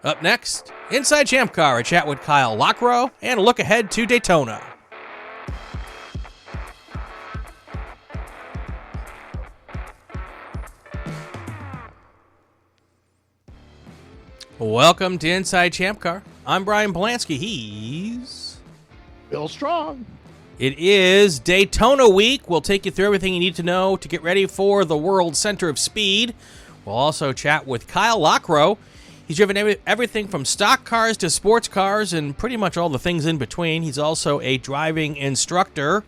Up next, Inside ChampCar, a chat with Kyle Lockrow, and a look ahead to Daytona. Welcome to Inside ChampCar. I'm Brian Bielanski. He's Bill Strong. It is Daytona week. We'll take you through everything you need to know to get ready for the World Center of Speed. We'll also chat with Kyle Lockrow. He's driven everything from stock cars to sports cars and pretty much all the things in between. He's also a driving instructor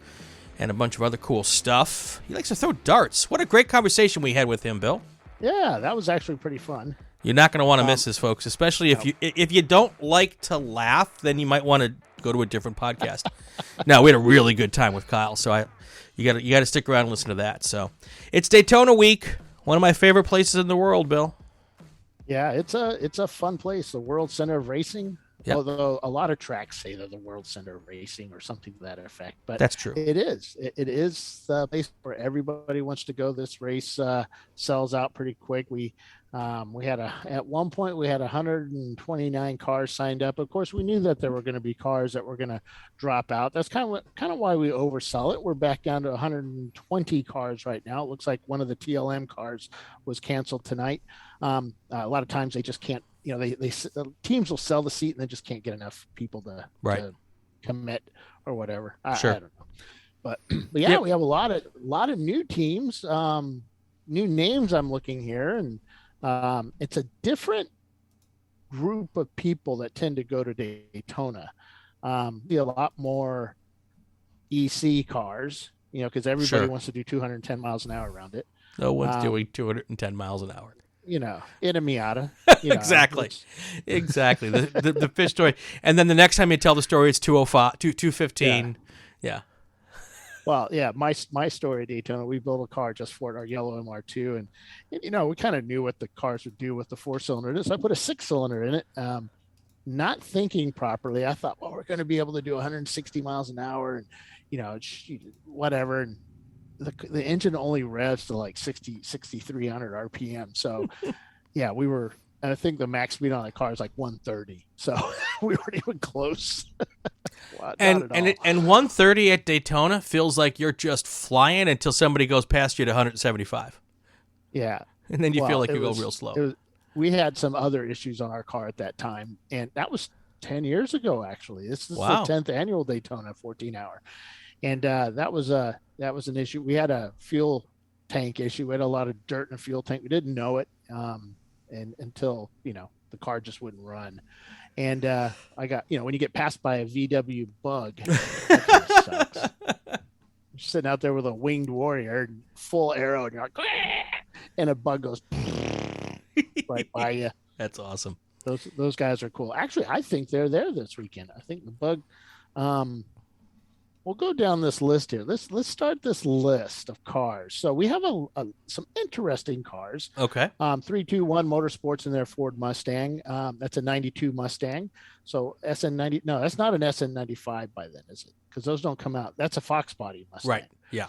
and a bunch of other cool stuff. He likes to throw darts. What a great conversation we had with him, Bill. Yeah, that was actually pretty fun. You're not going to want to miss this, folks, especially if you don't like to laugh, then you might want to go to a different podcast. No, we had a really good time with Kyle, so you got to stick around and listen to that. So it's Daytona week, one of my favorite places in the world, Bill. Yeah, it's a fun place, the World Center of Racing. Yep. Although a lot of tracks say they're the World Center of Racing or something to that effect, but that's true. It is. It is the place where everybody wants to go. This race sells out pretty quick. We had at one point we had 129 cars signed up. Of course, we knew that there were going to be cars that were going to drop out. That's kind of why we oversell it. We're back down to 120 cars right now. It looks like one of the TLM cars was canceled tonight. A lot of times they just can't. You know, the teams will sell the seat and they just can't get enough people to commit or whatever. Sure. I don't know, but yeah, yep. We have a lot of new teams, new names. I'm looking here, and it's a different group of people that tend to go to Daytona. Be a lot more EC cars, you know, because everybody wants to do 210 miles an hour around it. No one's doing 210 miles an hour. You know, in a Miata. Exactly. Exactly. The fish story. And then the next time you tell the story, it's 205, 215. Yeah. Well, yeah, my story at Daytona, we built a car just for it, our yellow MR2. And you know, we kind of knew what the cars would do with the 4-cylinder. So I put a 6-cylinder in it, not thinking properly. I thought, well, we're going to be able to do 160 miles an hour and, you know, whatever. And the engine only revs to like 6,300 RPM. So yeah, and I think the max speed on the car is like 130. So we weren't even close. And 130 at Daytona feels like you're just flying until somebody goes past you to 175. Yeah. And then you feel like you go real slow. We had some other issues on our car at that time. And that was 10 years ago, actually. This is the 10th annual Daytona 14-hour. And that was an issue. We had a fuel tank issue. We had a lot of dirt in the fuel tank. We didn't know it and until, you know, the car just wouldn't run. And I got, you know, when you get passed by a VW Bug, that kind of sucks. You're sitting out there with a winged warrior, full arrow, and you're like, and a Bug goes right by you. That's awesome. Those guys are cool. Actually, I think they're there this weekend. I think the Bug. We'll go down this list here. Let's start this list of cars. So we have some interesting cars. Okay. 321 Motorsports in their Ford Mustang. That's a 92 Mustang. So SN90. No, that's not an SN95 by then, is it? Because those don't come out. That's a Fox body Mustang. Right. Yeah.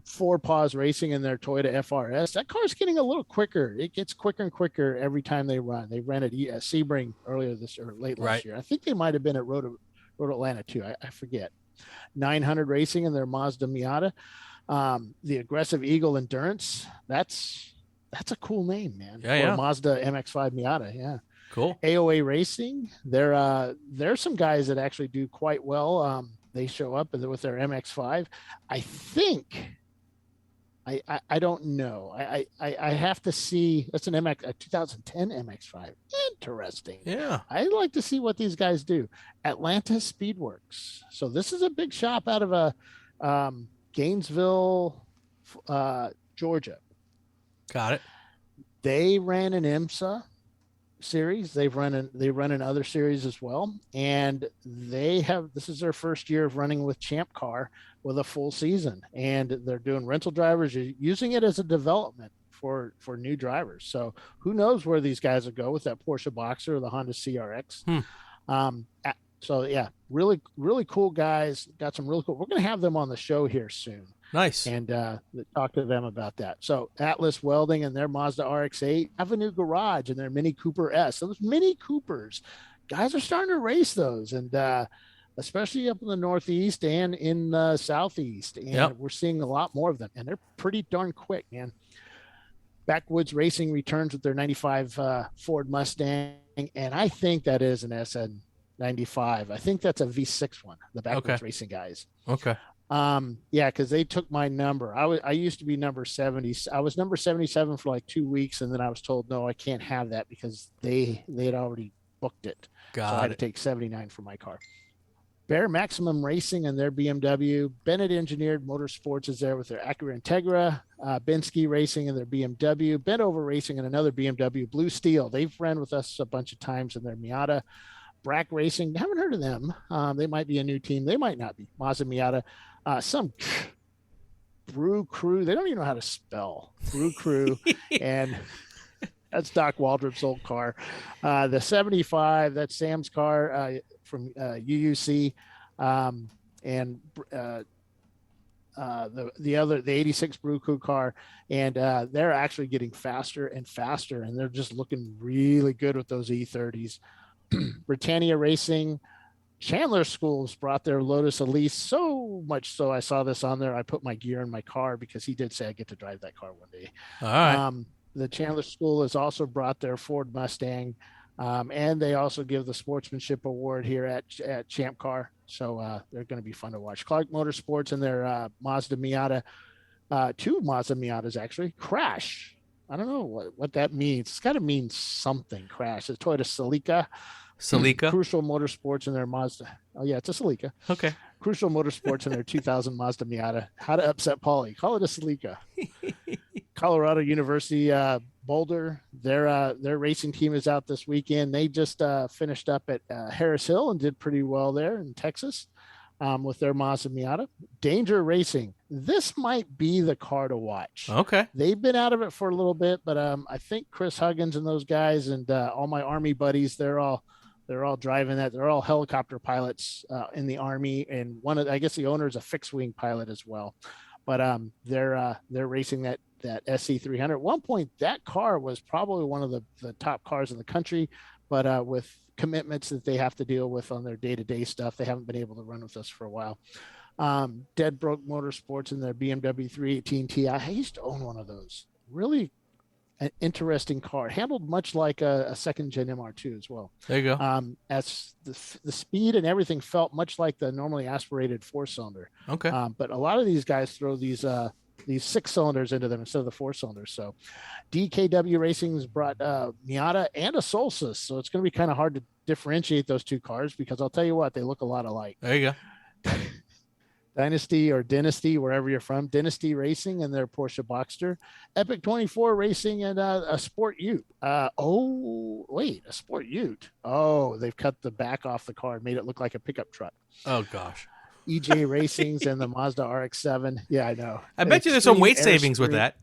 Four Paws Racing in their Toyota FRS. That car's getting a little quicker. It gets quicker and quicker every time they run. They ran at Sebring late last year. I think they might have been at Road Atlanta too. I forget. 900 Racing in their Mazda Miata. The Aggressive Eagle Endurance. That's a cool name, man. Yeah. Mazda MX-5 Miata. Yeah. Cool. AOA Racing. There's some guys that actually do quite well. They show up with their MX-5. I think. I don't know. I have to see. That's a 2010 MX-5. Interesting. Yeah. I'd like to see what these guys do. Atlanta Speedworks. So this is a big shop out of Gainesville, Georgia. Got it. They ran an IMSA series. They run in other series as well, and this is their first year of running with ChampCar with a full season, and they're doing rental drivers, using it as a development for new drivers. So who knows where these guys will go with that Porsche Boxer or the Honda CRX. So yeah, really, really cool guys. Got some really cool. We're going to have them on the show here soon. Nice. And talk to them about that. So Atlas Welding and their Mazda RX-8, Avenue Garage and their Mini Cooper S. Those Mini Coopers, guys are starting to race those, and especially up in the Northeast and in the Southeast. And we're seeing a lot more of them, and they're pretty darn quick, man. Backwoods Racing returns with their 95 Ford Mustang, and I think that is an SN95. I think that's a V6 one, the Backwoods Racing guys. Okay. Yeah, because they took my number. I used to be number 70. I was number 77 for like 2 weeks, and then I was told, no, I can't have that because they had already booked it. So I had to take 79 for my car. Bear Maximum Racing and their BMW. Bennett Engineered Motorsports is there with their Acura Integra. Bielanski Racing and their BMW. Bentover Racing and another BMW. Blue Steel. They've ran with us a bunch of times in their Miata. Brack Racing. Haven't heard of them. They might be a new team. They might not be. Mazda Miata. Some Brew Crew. They don't even know how to spell. Brew Crew. And that's Doc Waldrop's old car. The 75, that's Sam's car from UUC. And the 86 Brew Crew car. And they're actually getting faster and faster, and they're just looking really good with those E30s. Britannia Racing. Chandler Schools brought their Lotus Elise, so much so I saw this on there. I put my gear in my car because he did say I get to drive that car one day. All right. The Chandler School has also brought their Ford Mustang, and they also give the Sportsmanship Award here at ChampCar. So they're going to be fun to watch. Clark Motorsports and their Mazda Miata, 2 Mazda Miatas actually, Crash. I don't know what that means. It's got to mean something, Crash. The Toyota Celica. Crucial Motorsports and their Mazda. Oh, yeah, it's a Celica. Okay. Crucial Motorsports and their 2000 Mazda Miata. How to upset Paulie. Call it a Celica. Colorado University Boulder. Their racing team is out this weekend. They just finished up at Harris Hill and did pretty well there in Texas with their Mazda Miata. Danger Racing. This might be the car to watch. Okay. They've been out of it for a little bit, but I think Chris Huggins and those guys and all my Army buddies, they're all driving that. They're all helicopter pilots in the Army, and I guess the owner is a fixed wing pilot as well. But they're racing that SC300. At one point, that car was probably one of the top cars in the country, but with commitments that they have to deal with on their day-to-day stuff, they haven't been able to run with us for a while. Dead Broke Motorsports and their BMW 318 Ti. I used to own one of those. Really an interesting car, handled much like a second gen MR2 as well. There you go. As the speed and everything felt much like the normally aspirated 4-cylinder. Okay. But a lot of these guys throw these 6 cylinders into them instead of the 4 cylinders. So DKW Racing's brought Miata and a Solstice. So it's going to be kind of hard to differentiate those two cars because I'll tell you what, they look a lot alike. There you go. Dynasty, wherever you're from, Dynasty Racing and their Porsche Boxster, Epic 24 Racing and a Sport Ute. A Sport Ute. Oh, they've cut the back off the car and made it look like a pickup truck. Oh, gosh. EJ Racings and the Mazda RX-7. Yeah, I know. I bet you there's some weight savings with that.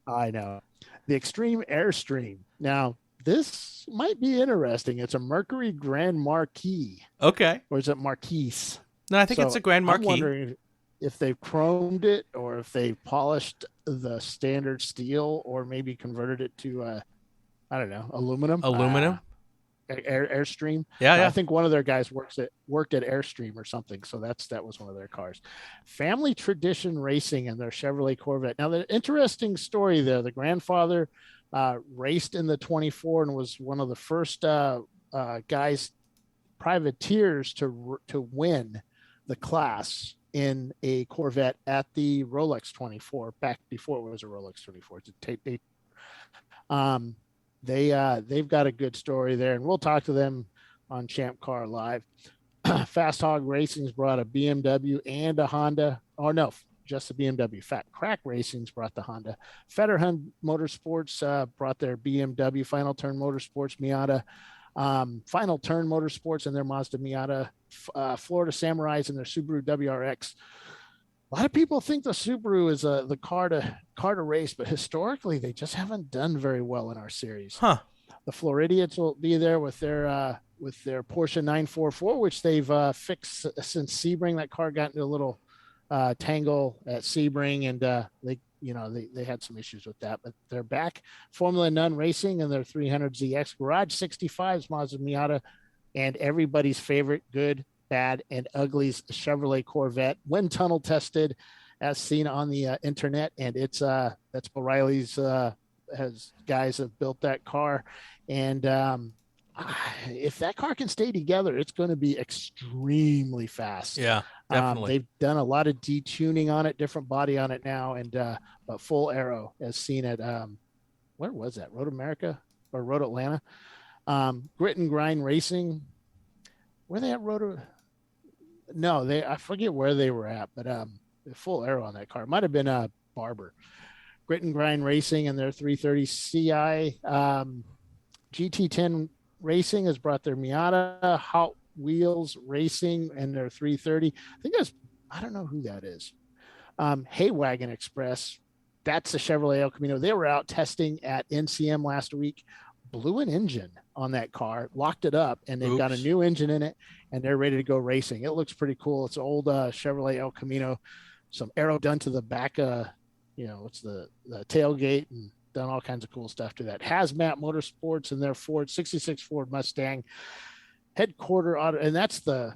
I know. The Extreme Airstream. Now, this might be interesting. It's a Mercury Grand Marquis. Okay. Or is it Marquis? No, I think it's a Grand Marquis. I'm wondering if they've chromed it or if they polished the standard steel or maybe converted it to, aluminum. Airstream. Yeah. I think one of their guys worked at Airstream or something. So that was one of their cars. Family Tradition Racing and their Chevrolet Corvette. Now, the interesting story there, the grandfather raced in the 24 and was one of the first guys, privateers to win the class in a Corvette at the Rolex 24 back before it was a Rolex 24. They've got a good story there, and we'll talk to them on ChampCar Live. Fast Hog Racing's brought a BMW and a Honda. Oh no, just the BMW. Fat Crack Racing's brought the Honda. Fetterhunt Motorsports brought their BMW. Final Turn Motorsports Miata. Final Turn Motorsports and their Mazda Miata. Florida Samurais and their Subaru WRX. A lot of people think the Subaru is the car to race, but historically they just haven't done very well in our series. Huh. The Floridians will be there with their Porsche 944, which they've fixed since Sebring. That car got into a little tangle at Sebring, and they had some issues with that, but they're back. Formula None Racing and their 300ZX. Garage 65's Mazda Miata, and everybody's favorite good, bad, and ugly's Chevrolet Corvette. Wind tunnel tested, as seen on the internet, and it's that's O'Reilly's has guys have built that car, and if that car can stay together, it's going to be extremely fast. Yeah, definitely. They've done a lot of detuning on it, different body on it now, and but full aero as seen at where was that? Road America or Road Atlanta? Grit and Grind Racing. Were they at Road? No, I forget where they were at, but full aero on that car. It might have been Barber. Grit and Grind Racing and their 330 CI. GT10 Racing has brought their Miata. Hot Wheels Racing and their 330. I don't know who that is. Haywagon Express. That's the Chevrolet El Camino. They were out testing at NCM last week. Blew an engine on that car, locked it up, and they've got a new engine in it, and they're ready to go racing. It looks pretty cool. It's an old Chevrolet El Camino, some aero done to the back, it's the tailgate, and done all kinds of cool stuff to that. Hazmat Motorsports and their 66 Ford Mustang headquarter auto, and that's the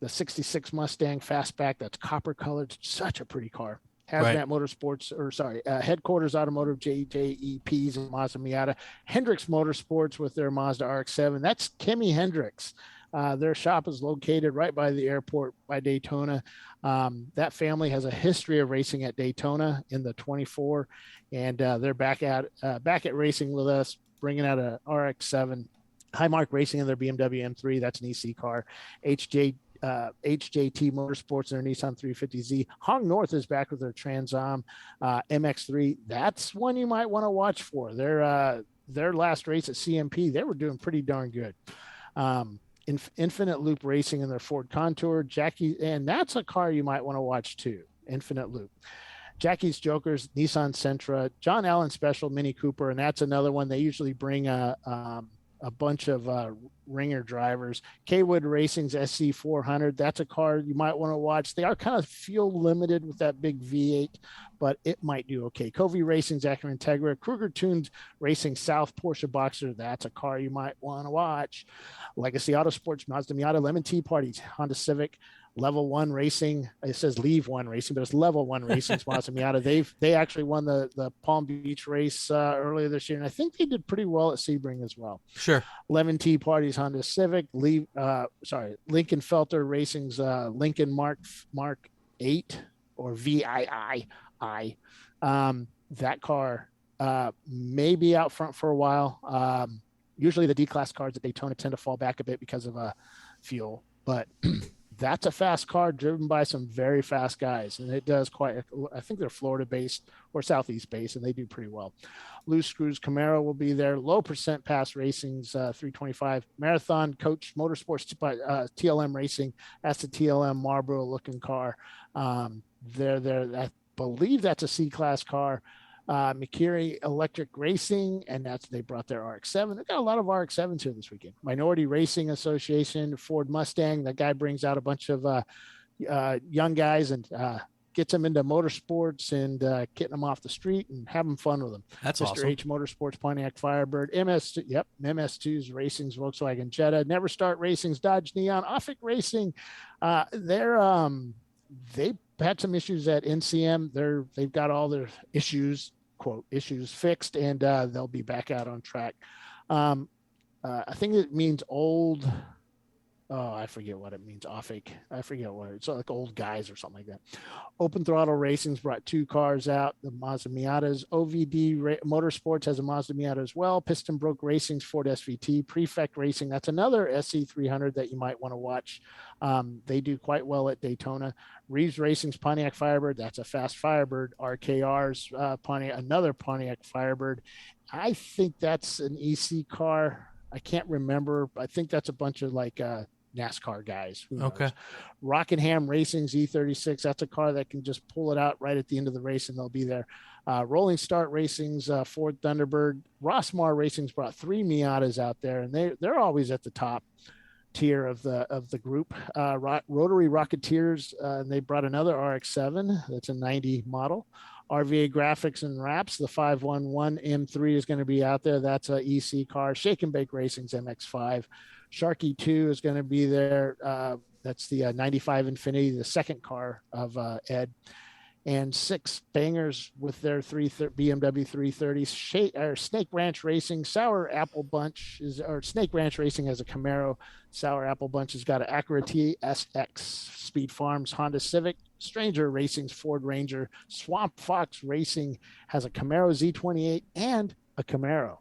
66 Mustang Fastback that's copper colored. Such a pretty car. Hazmat Motorsports, Headquarters Automotive, JJEPs and Mazda Miata. Hendricks Motorsports with their Mazda RX-7. That's Kimi Hendricks. Their shop is located right by the airport by Daytona. That family has a history of racing at Daytona in the 24, and they're back at racing with us, bringing out a RX-7. Highmark Racing and their BMW M3. That's an EC car. HJT Motorsports and their Nissan 350Z. Hong North is back with their Trans Am MX3. That's one you might want to watch for. Their last race at CMP, they were doing pretty darn good. Infinite Loop Racing and their Ford Contour. Jackie, and that's a car you might want to watch too. Infinite Loop. Jackie's Jokers, Nissan Sentra, John Allen Special Mini Cooper, and that's another one. They usually bring a bunch of ringer drivers. Kwood Racing's SC400. That's a car you might want to watch. They are kind of fuel limited with that big V8, but it might do okay. Covey Racing's Acura Integra. Kruger Tuned Racing South Porsche Boxer. That's a car you might want to watch. Legacy Autosports, Mazda Miata, Lemon Tea Parties, Honda Civic. Level One Racing. It says Leave One Racing, but it's Level One Racing. Mazda Miata. They actually won the Palm Beach race earlier this year, and I think they did pretty well at Sebring as well. Sure. Lemon Tea Parties, Honda Civic. Lincoln Felter Racing's Lincoln Mark 8 or VII. That car may be out front for a while. Usually the D-Class cars at Daytona tend to fall back a bit because of fuel, but that's a fast car driven by some very fast guys, and it does I think they're Florida based or Southeast based, and they do pretty well. Loose Screws Camaro will be there. Low Percent Pass Racing's 325. Marathon Coach Motorsports TLM Racing. That's the TLM Marlboro looking car. I believe that's a C-Class car. McCurry Electric Racing, and they brought their RX-7. They got a lot of RX-7s here this weekend. Minority Racing Association, Ford Mustang. That guy brings out a bunch of young guys and gets them into motorsports and getting them off the street and having fun with them. That's Mr. awesome. H Motorsports, Pontiac Firebird, MS2's Racing's Volkswagen Jetta, Never Start Racing's Dodge Neon, Offic Racing. They had some issues at NCM. They've got all their issues, quote, issues fixed, and they'll be back out on track. I think it means old. Oh, I forget what it means. Offic. I forget what it's like, old guys or something like that. Open Throttle Racing's brought 2 cars out. The Mazda Miatas. OVD Motorsports has a Mazda Miata as well. Piston Broke Racing's Ford SVT. Prefect Racing. That's another SC300 that you might want to watch. They do quite well at Daytona. Reeves Racing's Pontiac Firebird. That's a fast Firebird. RKR's another Pontiac Firebird. I think that's an EC car. I can't remember. I think that's a bunch of NASCAR guys. Okay. Rockingham Racing's E36. That's a car that can just pull it out right at the end of the race and they'll be there. Rolling Start Racing's Ford Thunderbird. Rossmar Racing's brought 3 Miatas out there, and they're always at the top. tier of the group. Rotary Rocketeers, and they brought another RX-7. That's a 90 model. RVA Graphics and Wraps, the 511 M3 is going to be out there. That's a EC car. Shake and Bake Racing's MX-5. Sharky 2 is going to be there. That's the 95 Infinity, the second car of Ed. And 6 bangers with their BMW 330s. Snake Ranch Racing, Sour Apple Bunch Snake Ranch Racing has a Camaro. Sour Apple Bunch has got an Acura TSX. Speed Farms Honda Civic. Stranger Racing's Ford Ranger. Swamp Fox Racing has a Camaro Z28 and a Camaro.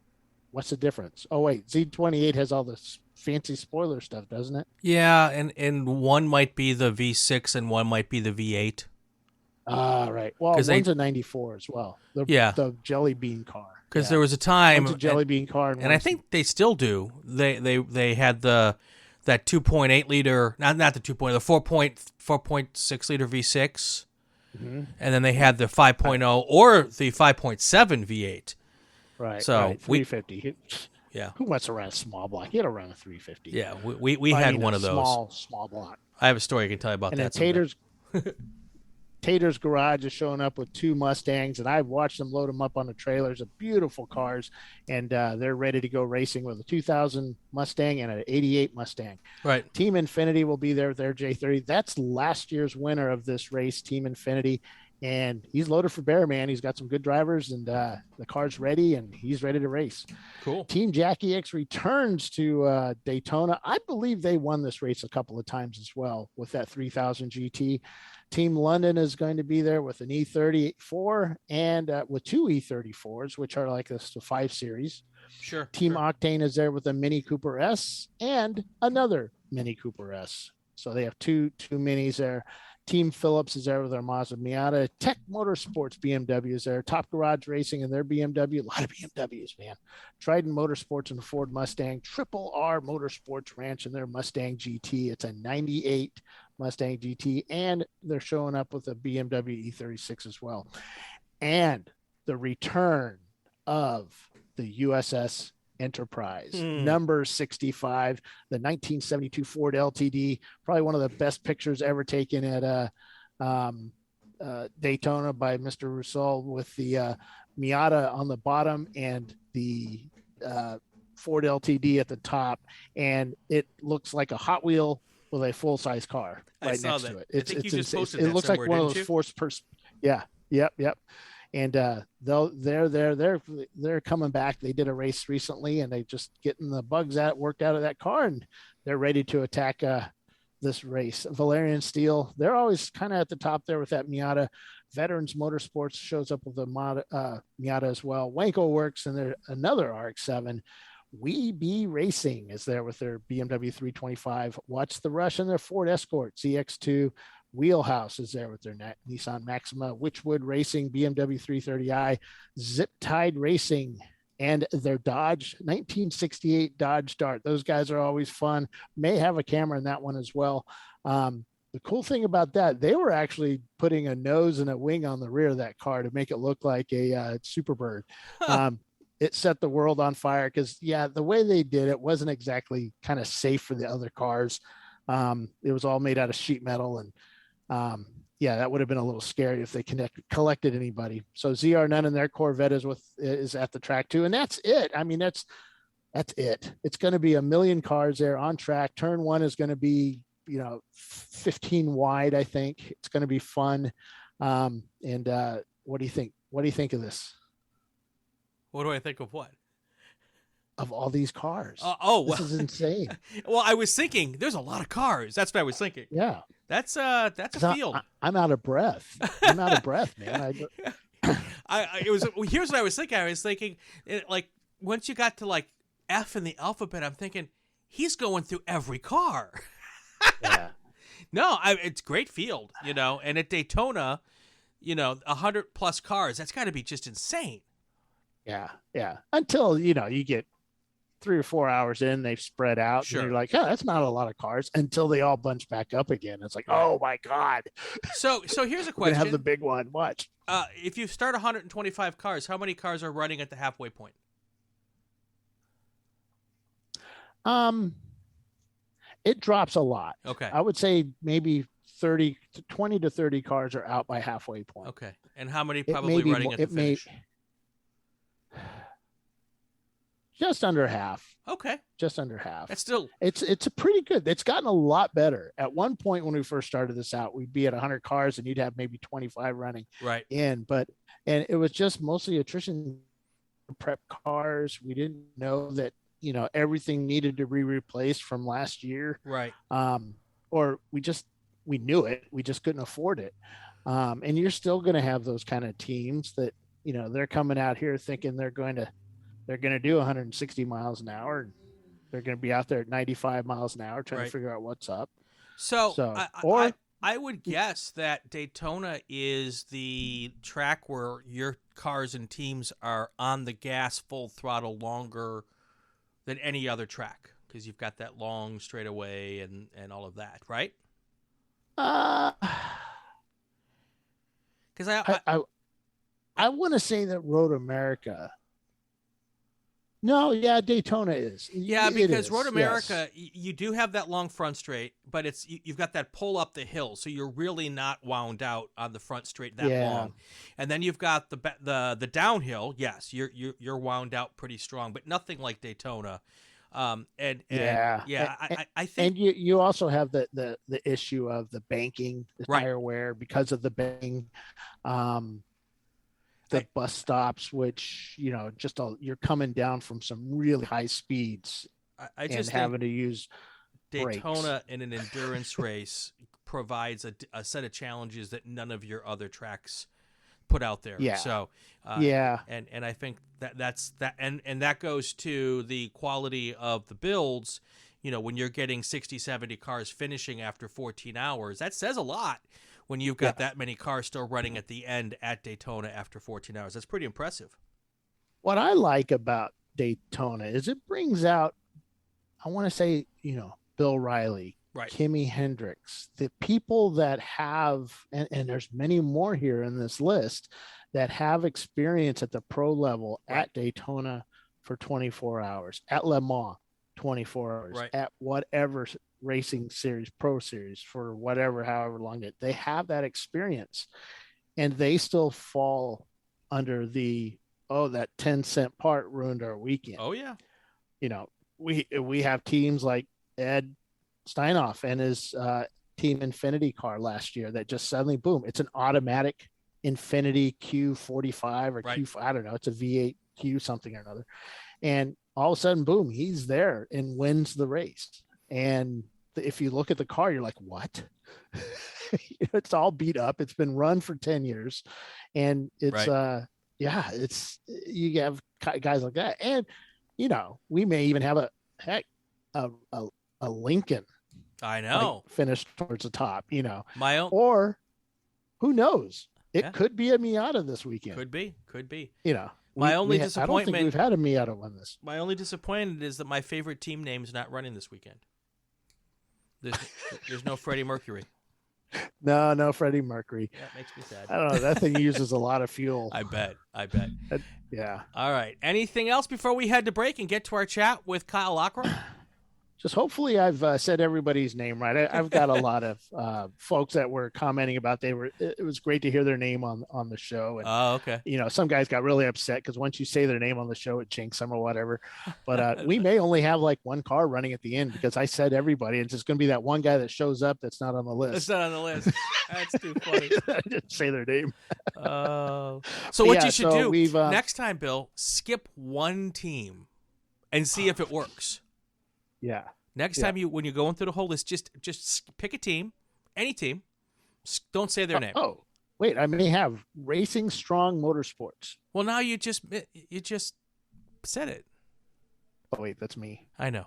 What's the difference? Oh wait, Z28 has all this fancy spoiler stuff, doesn't it? Yeah, and one might be the V6 and one might be the V8. Right. Well, one's a 94 as well. The Jelly Bean car. Because there was a time, one's a Jelly Bean car, and I think they still do. They had that 2.8 liter, not the 2.0, the 4.6 liter V6, and then they had the 5.0 or the 5.7 V8. Right. So right. 350. Yeah. Who wants to run a small block? You got to run a 350. Yeah, we had one of those. Small block. I have a story I can tell you about that. Tater's Garage is showing up with 2 Mustangs, and I've watched them load them up on the trailers. They're beautiful cars, and they're ready to go racing with a 2000 Mustang and an 88 Mustang. Right. Team Infinity will be there with their J30. That's last year's winner of this race, Team Infinity, and he's loaded for bear, man. He's got some good drivers, and the car's ready, and he's ready to race. Cool. Team Jackie X returns to Daytona. I believe they won this race a couple of times as well with that 3000 GT. Team London is going to be there with an E34 and with 2 E34s, which are like the 5 Series. Sure. Team Octane is there with a Mini Cooper S and another Mini Cooper S. So they have two minis there. Team Phillips is there with their Mazda Miata. Tech Motorsports BMW is there. Top Garage Racing and their BMW. A lot of BMWs, man. Trident Motorsports and the Ford Mustang. Triple R Motorsports Ranch and their Mustang GT. It's a 98 Mustang GT. And they're showing up with a BMW E36 as well. And the return of the USS Enterprise, number 65, the 1972 Ford LTD, probably one of the best pictures ever taken at Daytona by Mr. Rousseau, with the Miata on the bottom and the Ford LTD at the top, and it looks like a Hot Wheel with a full-size car right next to it. I think you just posted that. It looks like one of those forced Yeah. Yep. And they're coming back. They did a race recently, and they just getting the bugs worked out of that car, and they're ready to attack this race. Valerian Steel, they're always kind of at the top there with that Miata. Veterans Motorsports shows up with the Miata as well. Wanko Works and their another RX-7. We Be Racing is there with their BMW 325. Watch the Rush and their Ford Escort ZX2. Wheelhouse is there with their Nissan Maxima. Witchwood Racing, BMW 330i. Zip Tide Racing and their Dodge 1968 Dodge Dart. Those guys are always fun. May have a camera in that one as well. The cool thing about that, they were actually putting a nose and a wing on the rear of that car to make it look like a Superbird. It set the world on fire because, the way they did it wasn't exactly kind of safe for the other cars. It was all made out of sheet metal, and that would have been a little scary if they collected anybody. So ZR Nunn and their Corvette is at the track too, and that's it. I mean, that's it. It's going to be 1 million cars there on track. Turn 1 is going to be 15 wide. I think it's going to be fun. And what do you think? What do you think of this? What do I think of what? Of all these cars. This is insane. Well, I was thinking there's a lot of cars. That's what I was thinking. Yeah. That's a field. I'm out of breath. I'm out of breath, man. Here's what I was thinking. I was thinking, like, once you got to like F in the alphabet, I'm thinking he's going through every car. Yeah. No, it's great field, and at Daytona, 100 plus cars. That's got to be just insane. Yeah. Until, you get 3 or 4 hours in, they've spread out. Sure. And you're like, that's not a lot of cars, until they all bunch back up again. It's like, oh my God. So here's a question. We're gonna have the big one. Watch. If you start 125 cars, how many cars are running at the halfway point? It drops a lot. Okay. I would say maybe 20 to 30 cars are out by halfway point. Okay. And how many probably running at the finish? Just under half. Okay. Just under half. That's still. It's a pretty good. It's gotten a lot better. At one point when we first started this out, we'd be at 100 cars and you'd have maybe 25 running in. And it was just mostly attrition prep cars. We didn't know that, everything needed to be replaced from last year. Right. Or we knew it. We just couldn't afford it. And you're still going to have those kind of teams that, they're coming out here thinking they're going to do 160 miles an hour. And they're going to be out there at 95 miles an hour trying to figure out what's up. So I would guess that Daytona is the track where your cars and teams are on the gas full throttle longer than any other track, because you've got that long straightaway and all of that, right? Because I want to say that Road America. No, yeah, Daytona is. Yeah, because Road America, you do have that long front straight, but you've got that pull up the hill, so you're really not wound out on the front straight that long. And then you've got the downhill. Yes, you're wound out pretty strong, but nothing like Daytona. I think. And you also have the issue of the banking, the tire wear because of the banking. The bus stops, which you're coming down from some really high speeds. I just having to use Daytona brakes. in an endurance race provides a set of challenges that none of your other tracks put out there. Yeah. So and I think that's that, and that goes to the quality of the builds. When you're getting 60, 70 cars finishing after 14 hours, that says a lot. When you've got that many cars still running at the end at Daytona after 14 hours. That's pretty impressive. What I like about Daytona is it brings out, I want to say, Bill Riley, Kimi Hendricks, the people that have, and there's many more here in this list, that have experience at the pro level at Daytona for 24 hours, at Le Mans 24 hours, at whatever racing series, pro series, for however long they have that experience, and they still fall under that 10-cent part ruined our weekend. Oh yeah. We have teams like Ed Steinhoff and his Team Infinity car last year that just suddenly, boom, it's an automatic Infinity Q45 or Q5, I don't know, it's a V8 Q something or another, and all of a sudden, boom, he's there and wins the race. And if you look at the car, you're like, what? It's all beat up. It's been run for 10 years. And it's, it's, you have guys like that. And, we may even have a Lincoln. I know. Finish towards the top, or who knows? It could be a Miata this weekend. Could be. My only disappointment. I don't think we've had a Miata win this. My only disappointment is that my favorite team name is not running this weekend. There's no Freddie Mercury. No Freddie Mercury. That makes me sad. I don't know. That thing uses a lot of fuel. I bet. Yeah. All right. Anything else before we head to break and get to our chat with Kyle Lockrow? Just hopefully I've said everybody's name right. I've got a lot of folks that were commenting about it was great to hear their name on the show. And, okay. Some guys got really upset because once you say their name on the show, it jinx them or whatever. But we may only have like one car running at the end because I said everybody. It's just going to be that one guy that shows up that's not on the list. It's not on the list. That's too funny. I didn't say their name. So what you should do next time, Bill, skip one team and see if it works. Yeah. Next time when you're going through the whole list, just pick a team, any team. Don't say their name. Oh, wait, I may have Racing Strong Motorsports. Well, now you just said it. Oh wait, that's me. I know.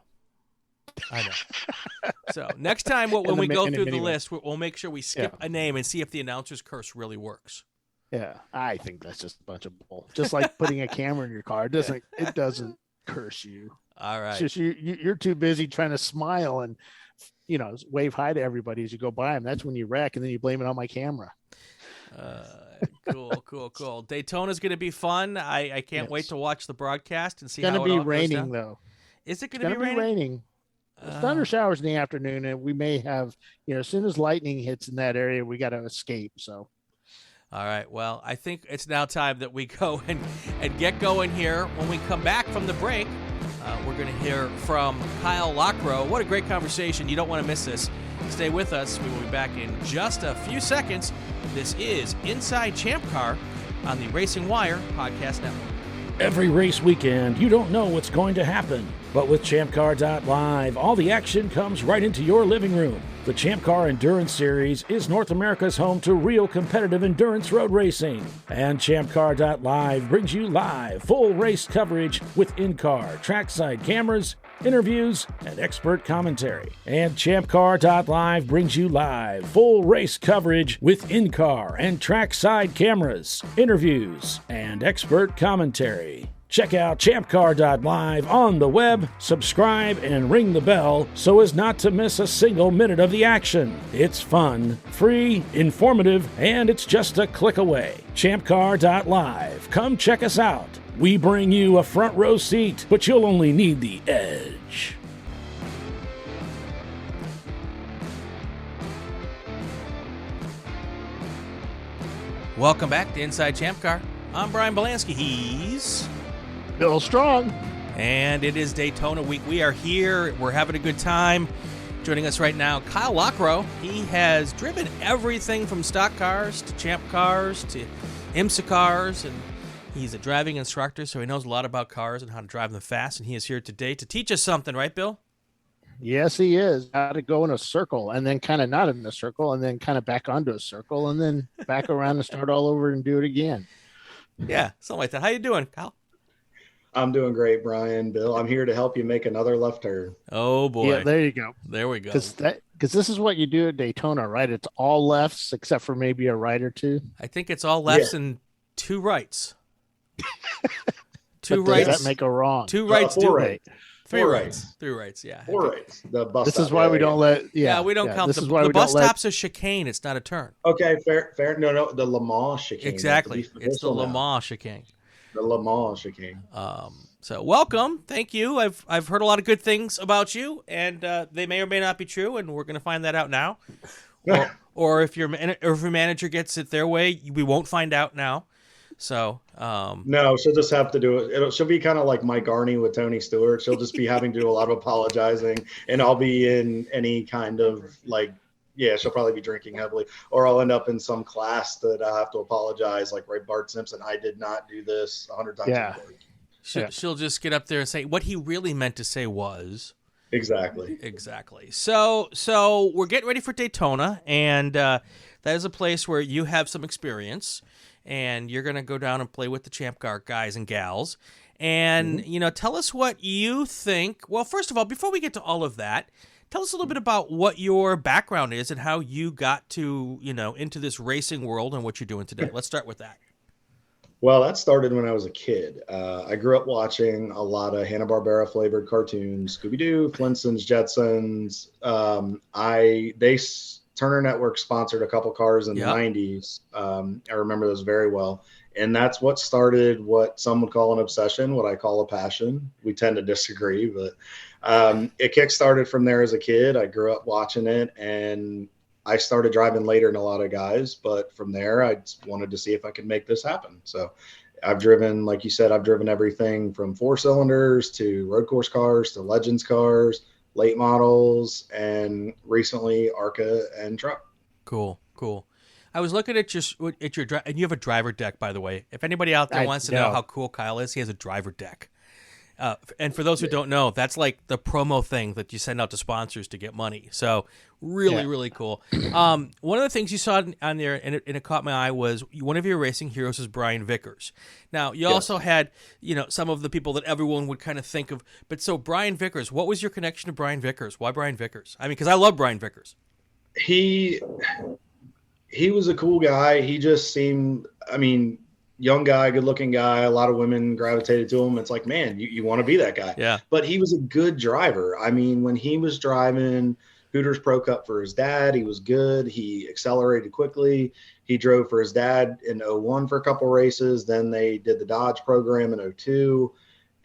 So next time, when we go through the list, we'll make sure we skip a name and see if the announcer's curse really works. Yeah, I think that's just a bunch of bull. Just like putting a camera in your car, it doesn't curse you. All right. It's just you're too busy trying to smile and wave hi to everybody as you go by them. That's when you wreck, and then you blame it on my camera. Cool. Daytona's going to be fun. I can't wait to watch the broadcast and see how it all goes down. It's going to be raining though. Is it going to be raining? thunder showers in the afternoon, and we may have, as soon as lightning hits in that area, we got to escape. So. All right. Well, I think it's now time that we go and get going here. When we come back from the break, we're going to hear from Kyle Lockrow. What a great conversation. You don't want to miss this. Stay with us. We will be back in just a few seconds. This is Inside Champ Car on the Racing Wire Podcast Network. Every race weekend, you don't know what's going to happen. But with ChampCar.live, all the action comes right into your living room. The ChampCar Endurance Series is North America's home to real competitive endurance road racing. And ChampCar.live brings you live, full race coverage with in-car, trackside cameras, interviews, and expert commentary. And ChampCar.live brings you live, full race coverage with in-car and trackside cameras, interviews, and expert commentary. Check out ChampCar.live on the web, subscribe, and ring the bell so as not to miss a single minute of the action. It's fun, free, informative, and it's just a click away. ChampCar.live. Come check us out. We bring you a front row seat, but you'll only need the edge. Welcome back to Inside Champ Car. I'm Brian Bielanski. He's Bill Strong. And it is Daytona week. We are here. We're having a good time. Joining us right now, Kyle Lockrow. He has driven everything from stock cars to champ cars to IMSA cars, and he's a driving instructor, so he knows a lot about cars and how to drive them fast, and he is here today to teach us something, right, Bill? Yes, he is. How to go in a circle and then kind of not in a circle and then kind of back onto a circle and then back around and start all over and do it again. Yeah, something like that. How you doing, Kyle? I'm doing great, Brian. Bill, I'm here to help you make another left turn. Oh, boy. Yeah, there you go. There we go. Because this is what you do at Daytona, right? It's all lefts except for maybe a right or two. I think it's all lefts and two rights. Two rights. Does that make a wrong? Two rights. Four right. Three rights. Three rights, yeah. Four rights. The bus This is why we don't let... Yeah, we don't count. This is why the we bus don't let... stop's a chicane. It's not a turn. Okay, fair. No, the Le Mans chicane. Exactly. It's the Le Mans chicane. The Le Mans chicane. So welcome. Thank you. I've heard a lot of good things about you, and they may or may not be true, and we're going to find that out now. Or if your manager gets it their way, we won't find out now. So no, she'll just have to do it. She'll be kind of like Mike Arney with Tony Stewart. She'll just be having to do a lot of apologizing, and I'll be in any kind of she'll probably be drinking heavily, or I'll end up in some class that I have to apologize, like Bart Simpson. I did not do this 100 times. Yeah. She'll just get up there and say what he really meant to say was. Exactly. So we're getting ready for Daytona, and that is a place where you have some experience, and you're going to go down and play with the Champ Car guys and gals. And, tell us what you think. Well, first of all, before we get to all of that, tell us a little bit about what your background is and how you got to, into this racing world and what you're doing today. Let's start with that. Well, that started when I was a kid. I grew up watching a lot of Hanna-Barbera flavored cartoons, Scooby-Doo, Flintstones, Jetsons. Turner Network sponsored a couple cars in the 90s. I remember those very well. And that's what started what some would call an obsession, what I call a passion. We tend to disagree, but it kickstarted from there as a kid. I grew up watching it, and I started driving later than a lot of guys. But from there, I just wanted to see if I could make this happen. So I've driven, like you said, I've driven everything from 4-cylinders to road course cars to Legends cars, late models, and recently ARCA and truck. Cool. I was looking at your and you have a driver deck, by the way. If anybody out there wants to know how cool Kyle is, he has a driver deck. And for those who don't know, that's like the promo thing that you send out to sponsors to get money. So really cool. One of the things you saw on there, and it caught my eye, was one of your racing heroes is Brian Vickers. Now, you also had, some of the people that everyone would kind of think of. But so Brian Vickers, what was your connection to Brian Vickers? Why Brian Vickers? I mean, because I love Brian Vickers. He was a cool guy. He just seemed, young guy, good looking guy. A lot of women gravitated to him. It's like, man, you want to be that guy. Yeah. But he was a good driver. When he was driving Hooters Pro Cup for his dad, he was good. He accelerated quickly. He drove for his dad in 01 for a couple races. Then they did the Dodge program in 02.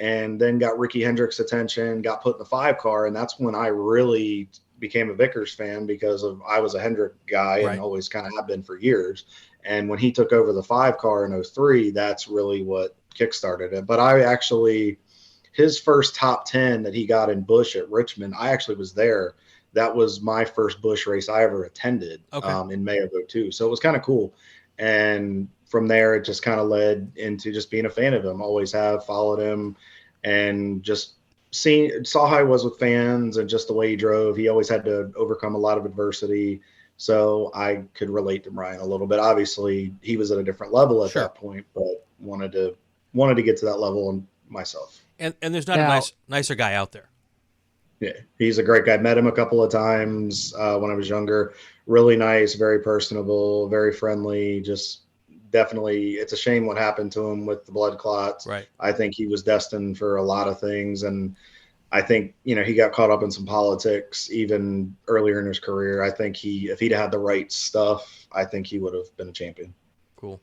and then got Ricky Hendrick's attention, got put in the 5 car. And that's when I really became a Vickers fan, because I was a Hendrick guy and always kind of have been for years. And when he took over the 5 car in 03, that's really what kickstarted it. But his first top 10 that he got in Busch at Richmond, I actually was there. That was my first Busch race I ever attended in May of 02. So it was kind of cool. And from there, it just kind of led into just being a fan of him. Always have followed him, and just saw how he was with fans and just the way he drove. He always had to overcome a lot of adversity. So I could relate to Brian a little bit. Obviously, he was at a different level at that point, but wanted to get to that level myself. And there's not a nicer guy out there. Yeah, he's a great guy. Met him a couple of times when I was younger. Really nice, very personable, very friendly. Just definitely, it's a shame what happened to him with the blood clots. Right. I think he was destined for a lot of things, and I think he got caught up in some politics even earlier in his career. I think if he'd had the right stuff, I think he would have been a champion. Cool.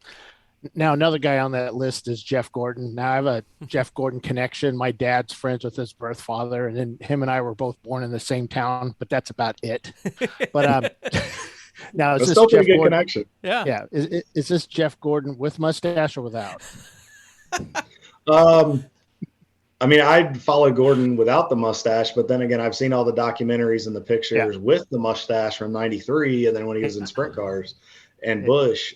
Now, another guy on that list is Jeff Gordon. Now, I have a Jeff Gordon connection. My dad's friends with his birth father, and then him and I were both born in the same town, but that's about it. But now, is this still Jeff pretty good Gordon? Connection? Yeah. Is this Jeff Gordon with mustache or without? I mean, I'd follow Gordon without the mustache, but then again, I've seen all the documentaries and the pictures with the mustache from '93, and then when he was in sprint cars and Busch.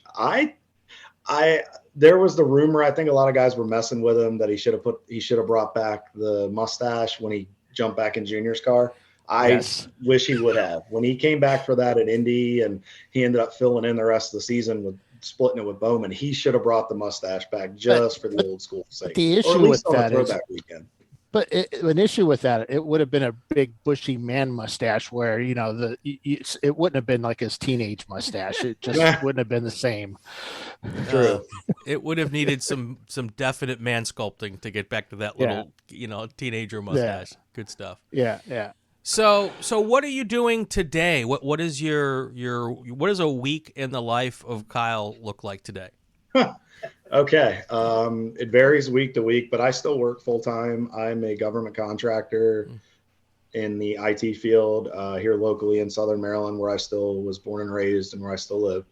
There was the rumor, I think a lot of guys were messing with him, that he should have brought back the mustache when he jumped back in Junior's car. I wish he would have. When he came back for that at Indy and he ended up filling in the rest of the season with splitting it with Bowman, he should have brought the mustache back just for the old school sake. The issue with that is, an issue with that, it would have been a big bushy man mustache where, it wouldn't have been like his teenage mustache. It just wouldn't have been the same. True. It would have needed some definite man sculpting to get back to that little, teenager mustache. Good stuff. Yeah. So what are you doing today? What is what does a week in the life of Kyle look like today? Okay. It varies week to week, but I still work full time. I'm a government contractor in the IT field here locally in Southern Maryland, where I still was born and raised and where I still live.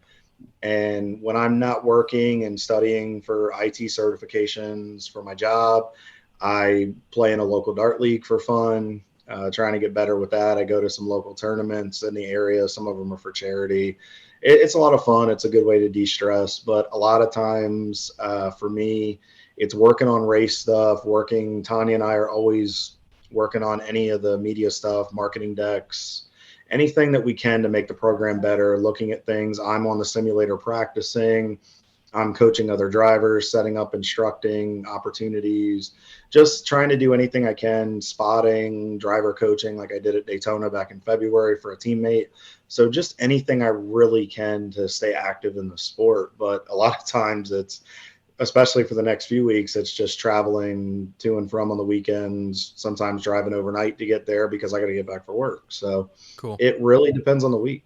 And when I'm not working and studying for IT certifications for my job, I play in a local dart league for fun, trying to get better with that. I go to some local tournaments in the area. Some of them are for charity. It's a lot of fun. It's a good way to de-stress, but a lot of times for me, it's working on race stuff, Tanya and I are always working on any of the media stuff, marketing decks, anything that we can to make the program better, looking at things. I'm on the simulator practicing. I'm coaching other drivers, setting up, instructing opportunities, just trying to do anything I can, spotting, driver coaching like I did at Daytona back in February for a teammate. So just anything I really can to stay active in the sport. But a lot of times it's, especially for the next few weeks, it's just traveling to and from on the weekends, sometimes driving overnight to get there because I got to get back for work. So cool. It really depends on the week.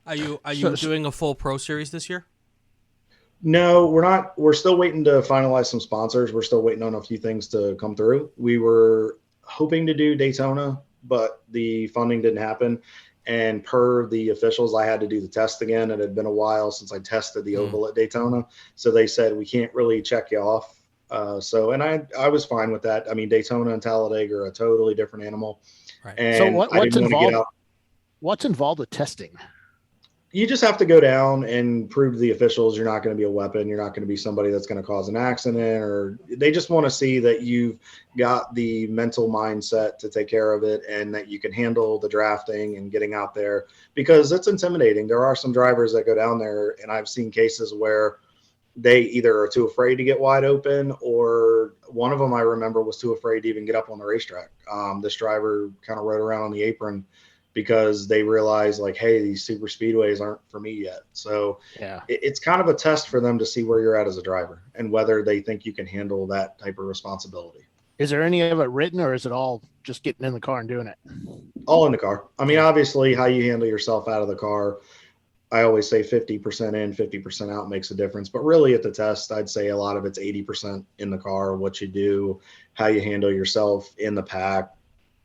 Are you doing a full pro series this year? No, we're not. We're still waiting to finalize some sponsors. We're still waiting on a few things to come through. We were hoping to do Daytona, but the funding didn't happen. And per the officials, I had to do the test again. It had been a while since I tested the oval at Daytona. So they said, we can't really check you off. And I was fine with that. I mean, Daytona and Talladega are a totally different animal. Right. And so what's involved with testing? You just have to go down and prove to the officials you're not going to be a weapon. You're not going to be somebody that's going to cause an accident, or they just want to see that you've got the mental mindset to take care of it and that you can handle the drafting and getting out there, because it's intimidating. There are some drivers that go down there, and I've seen cases where they either are too afraid to get wide open, or one of them I remember was too afraid to even get up on the racetrack. This driver kind of rode around on the apron because they realize, like, hey, these super speedways aren't for me yet. So it's kind of a test for them to see where you're at as a driver and whether they think you can handle that type of responsibility. Is there any of it written, or is it all just getting in the car and doing it? All in the car. I mean, obviously how you handle yourself out of the car, I always say 50% in, 50% out makes a difference. But really at the test, I'd say a lot of it's 80% in the car, what you do, how you handle yourself in the pack,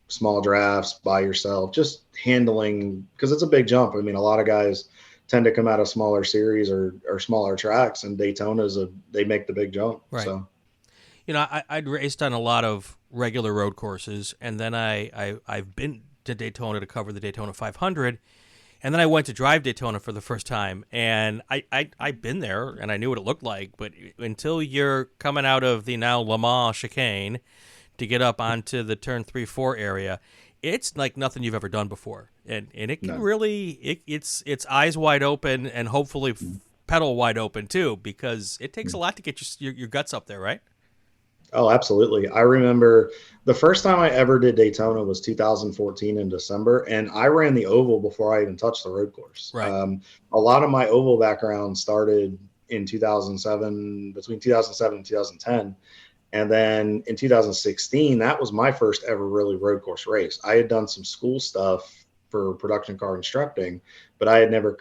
small drafts by yourself, just handling, because it's a big jump. I mean, a lot of guys tend to come out of smaller series or smaller tracks, and they make the big jump. Right. So, I'd raced on a lot of regular road courses, and then I've been to Daytona to cover the Daytona 500. And then I went to drive Daytona for the first time, and I've been there, and I knew what it looked like. But until you're coming out of the now Le Mans chicane to get up onto the turn 3-4 area, it's like nothing you've ever done before. And it can it's eyes wide open and hopefully pedal wide open too, because it takes a lot to get your guts up there, right? Oh, absolutely. I remember the first time I ever did Daytona was 2014 in December, and I ran the oval before I even touched the road course. Right. A lot of my oval background started in 2007, between 2007 and 2010. And then in 2016, that was my first ever really road course race. I had done some school stuff for production car instructing, but I had never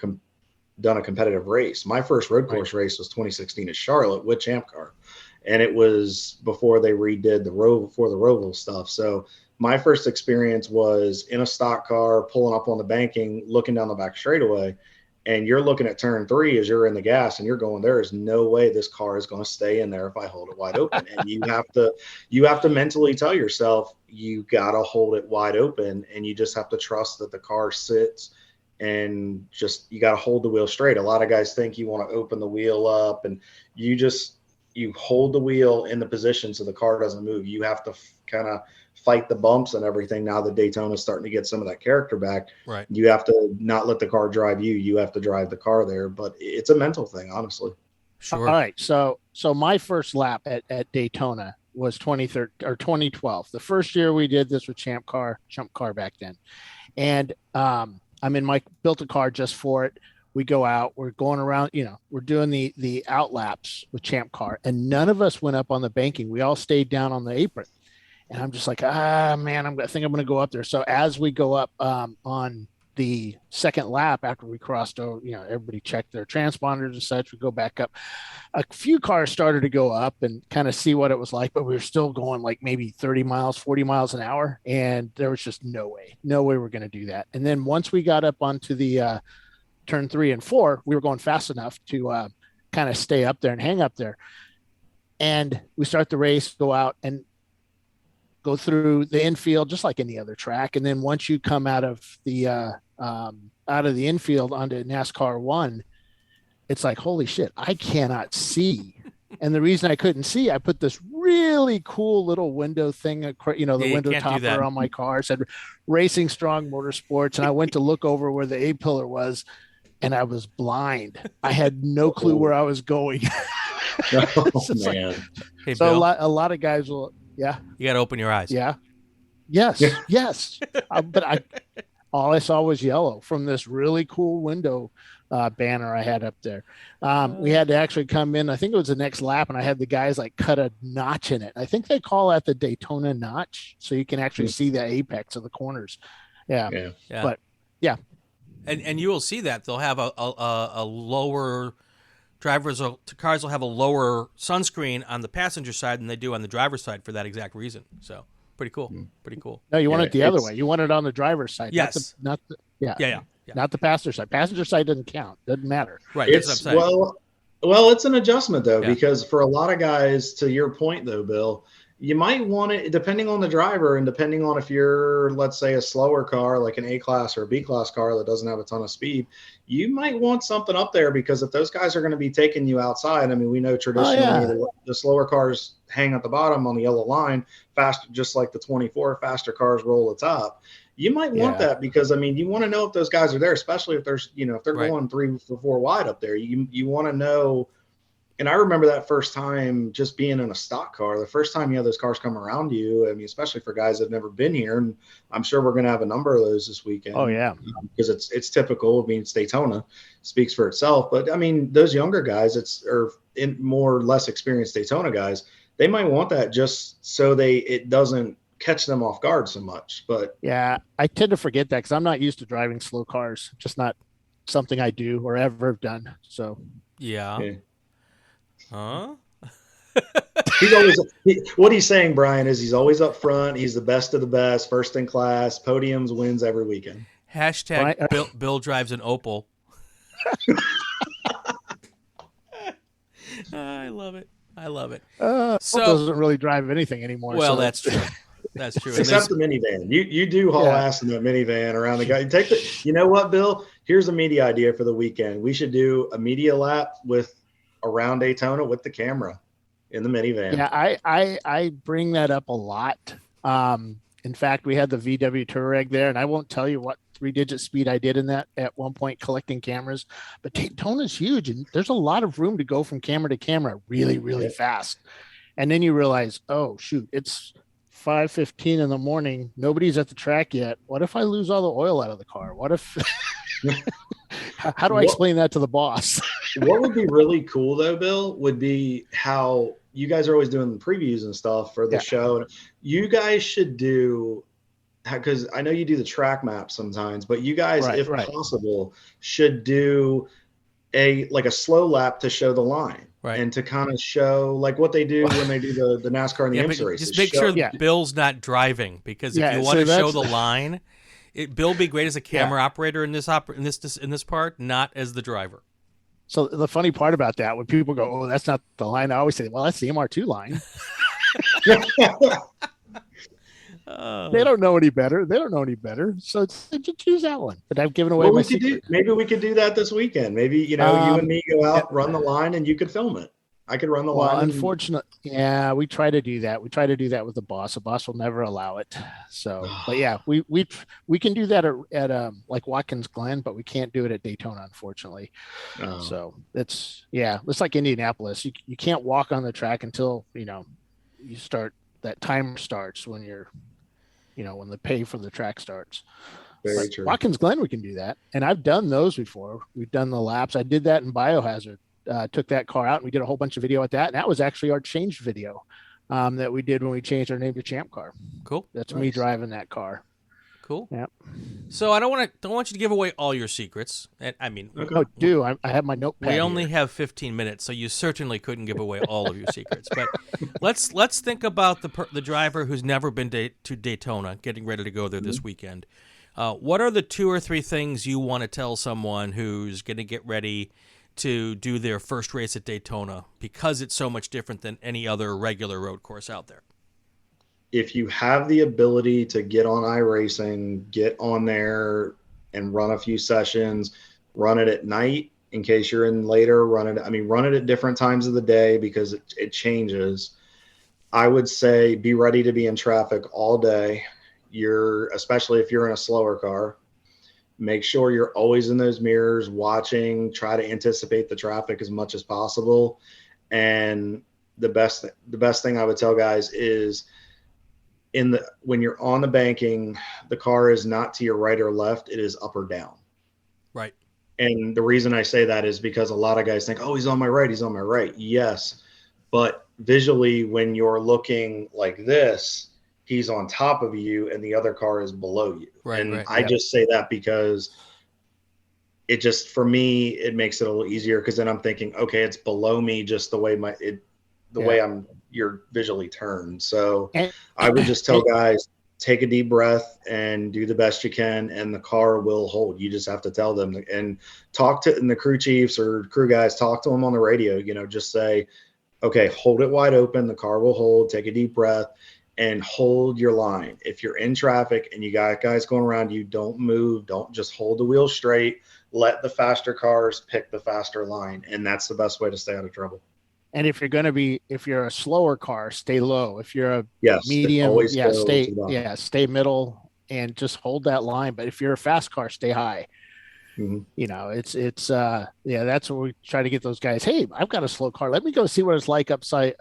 done a competitive race. My first road course race was 2016 at Charlotte with ChampCar. And it was before they redid the Roval stuff. So my first experience was in a stock car, pulling up on the banking, looking down the back straightaway, and you're looking at turn 3 as you're in the gas, and you're going, there is no way this car is going to stay in there if I hold it wide open. And you have to mentally tell yourself, you got to hold it wide open, and you just have to trust that the car sits, and just, you got to hold the wheel straight. A lot of guys think you want to open the wheel up, and you hold the wheel in the position so the car doesn't move. You have to kind of fight the bumps and everything. Now that Daytona is starting to get some of that character back, right? You have to not let the car drive you. You have to drive the car there. But it's a mental thing, honestly. Sure. All right. So my first lap at Daytona was 2012. The first year we did this with ChampCar back then. And built a car just for it. We go out, we're going around, we're doing the out laps with ChampCar, and none of us went up on the banking. We all stayed down on the apron. And I'm just like, man, I think I'm going to go up there. So as we go up on the second lap, after we crossed over, everybody checked their transponders and such, we go back up. A few cars started to go up and kind of see what it was like, but we were still going like maybe 30 miles, 40 miles an hour. And there was just no way we're going to do that. And then once we got up onto the turn 3 and 4, we were going fast enough to kind of stay up there and hang up there. And we start the race, go out and go through the infield just like any other track. And then once you come out of the infield onto NASCAR 1, it's like, holy shit, I cannot see. And the reason I couldn't see, I put this really cool little window thing, the window topper on my car. It said Racing Strong Motorsports. And I went to look over where the A-pillar was, and I was blind. I had no clue where I was going. Man. Hey, so Bill, a lot of guys will, yeah. You got to open your eyes. Yeah. Yes. Yes. But all I saw was yellow from this really cool window banner I had up there. We had to actually come in. I think it was the next lap, and I had the guys like cut a notch in it. I think they call that the Daytona notch, so you can actually see the apex of the corners. Yeah. But yeah. And you will see that they'll have a lower cars will have a lower sunscreen on the passenger side than they do on the driver's side for that exact reason. So pretty cool. Pretty cool. No, you want it the other way. You want it on the driver's side. Yes. Not the passenger side. Passenger side doesn't count. Doesn't matter. Right. That's what I'm saying. Well, it's an adjustment though, because for a lot of guys, to your point though, Bill, you might want it depending on the driver and depending on if you're, let's say, a slower car like an A-class or a B-class car that doesn't have a ton of speed. You might want something up there, because if those guys are going to be taking you outside, I mean, we know traditionally the slower cars hang at the bottom on the yellow line, faster, just like the 24, faster cars roll the top. You might want that because, I mean, you want to know if those guys are there, especially if there's, if they're going 3 or 4 wide up there. You want to know. And I remember that first time just being in a stock car, the first time you have those cars come around you, I mean, especially for guys that have never been here. And I'm sure we're going to have a number of those this weekend. Oh, yeah. Because it's typical. I mean, it's Daytona, speaks for itself. But, I mean, those younger guys, more or less experienced Daytona guys, they might want that just so it doesn't catch them off guard so much. But yeah, I tend to forget that because I'm not used to driving slow cars. Just not something I do or ever have done. So yeah. Huh? He's always what he's saying, Brian, is he's always up front. He's the best of the best, first in class, podiums, wins every weekend. Hashtag Bill drives an Opal. I love it. So doesn't really drive anything anymore. Well, so. that's true. That's true. Except the minivan. You do haul ass in that minivan around the guy. You know what, Bill? Here's a media idea for the weekend. We should do a media lap around Daytona with the camera in the minivan. Yeah, I bring that up a lot. In fact, we had the VW Touareg there, and I won't tell you what 3-digit speed I did in that at one point collecting cameras, but Daytona's huge, and there's a lot of room to go from camera to camera really, really fast. And then you realize, oh shoot, it's 5:15 in the morning. Nobody's at the track yet. What if I lose all the oil out of the car? What if? How do I explain that to the boss? What would be really cool though, Bill, would be how you guys are always doing the previews and stuff for the show. You guys should do, because I know you do the track map sometimes, but you guys, if possible, should do a slow lap to show the line. Right. And to kind of show like what they do when they do the NASCAR and the IMSA races. Just make sure Bill's not driving, because if you want to show the line, Bill be great as a camera operator in this part, not as the driver. So the funny part about that, when people go, "Oh, that's not the line," I always say, "Well, that's the MR2 line." They don't know any better. So just choose that one. But I've given away my secret. Maybe we could do that this weekend. Maybe, you and me go out, run the line, and you could film it. I could run the line. Well, unfortunately, we try to do that. We try to do that with the boss. The boss will never allow it. So, but yeah, we can do that at like Watkins Glen, but we can't do it at Daytona, unfortunately. So it's like Indianapolis. You can't walk on the track until you start. That timer starts when when the pay for the track starts. Very true. Watkins Glen, we can do that. And I've done those before. We've done the laps. I did that in Biohazard. Took that car out and we did a whole bunch of video at that. And that was actually our changed video that we did when we changed our name to ChampCar. Cool. That's me driving that car. Cool. Yeah. So I don't want you to give away all your secrets. And I mean, I have my notepad. We only have 15 minutes, so you certainly couldn't give away all of your secrets. But let's think about the driver who's never been to Daytona, getting ready to go there this weekend. What are the 2 or 3 things you want to tell someone who's going to get ready to do their first race at Daytona, because it's so much different than any other regular road course out there? If you have the ability to get on iRacing, get on there and run a few sessions, run it at night in case you're in later, run it at different times of the day because it changes. I would say be ready to be in traffic all day. Especially if you're in a slower car, make sure you're always in those mirrors watching, try to anticipate the traffic as much as possible. And the best thing I would tell guys is, when you're on the banking, the car is not to your right or left, it is up or down. Right. And the reason I say that is because a lot of guys think, oh, he's on my right. Yes. But visually, when you're looking like this, he's on top of you and the other car is below you. Right. And I just say that because it just, for me, it makes it a little easier, because then I'm thinking, okay, it's below me just the way way you're visually turned. So I would just tell guys, take a deep breath and do the best you can, and the car will hold. You just have to tell them and talk to the crew chiefs or crew guys, talk to them on the radio, just say, okay, hold it wide open. The car will hold. Take a deep breath and hold your line. If you're in traffic and you got guys going around you, don't move. Don't just hold the wheel straight. Let the faster cars pick the faster line. And that's the best way to stay out of trouble. And if you're a slower car, stay low. If you're a medium, stay middle and just hold that line. But if you're a fast car, stay high. Mm-hmm. That's where we try to get those guys. Hey, I've got a slow car. Let me go see what it's like upside,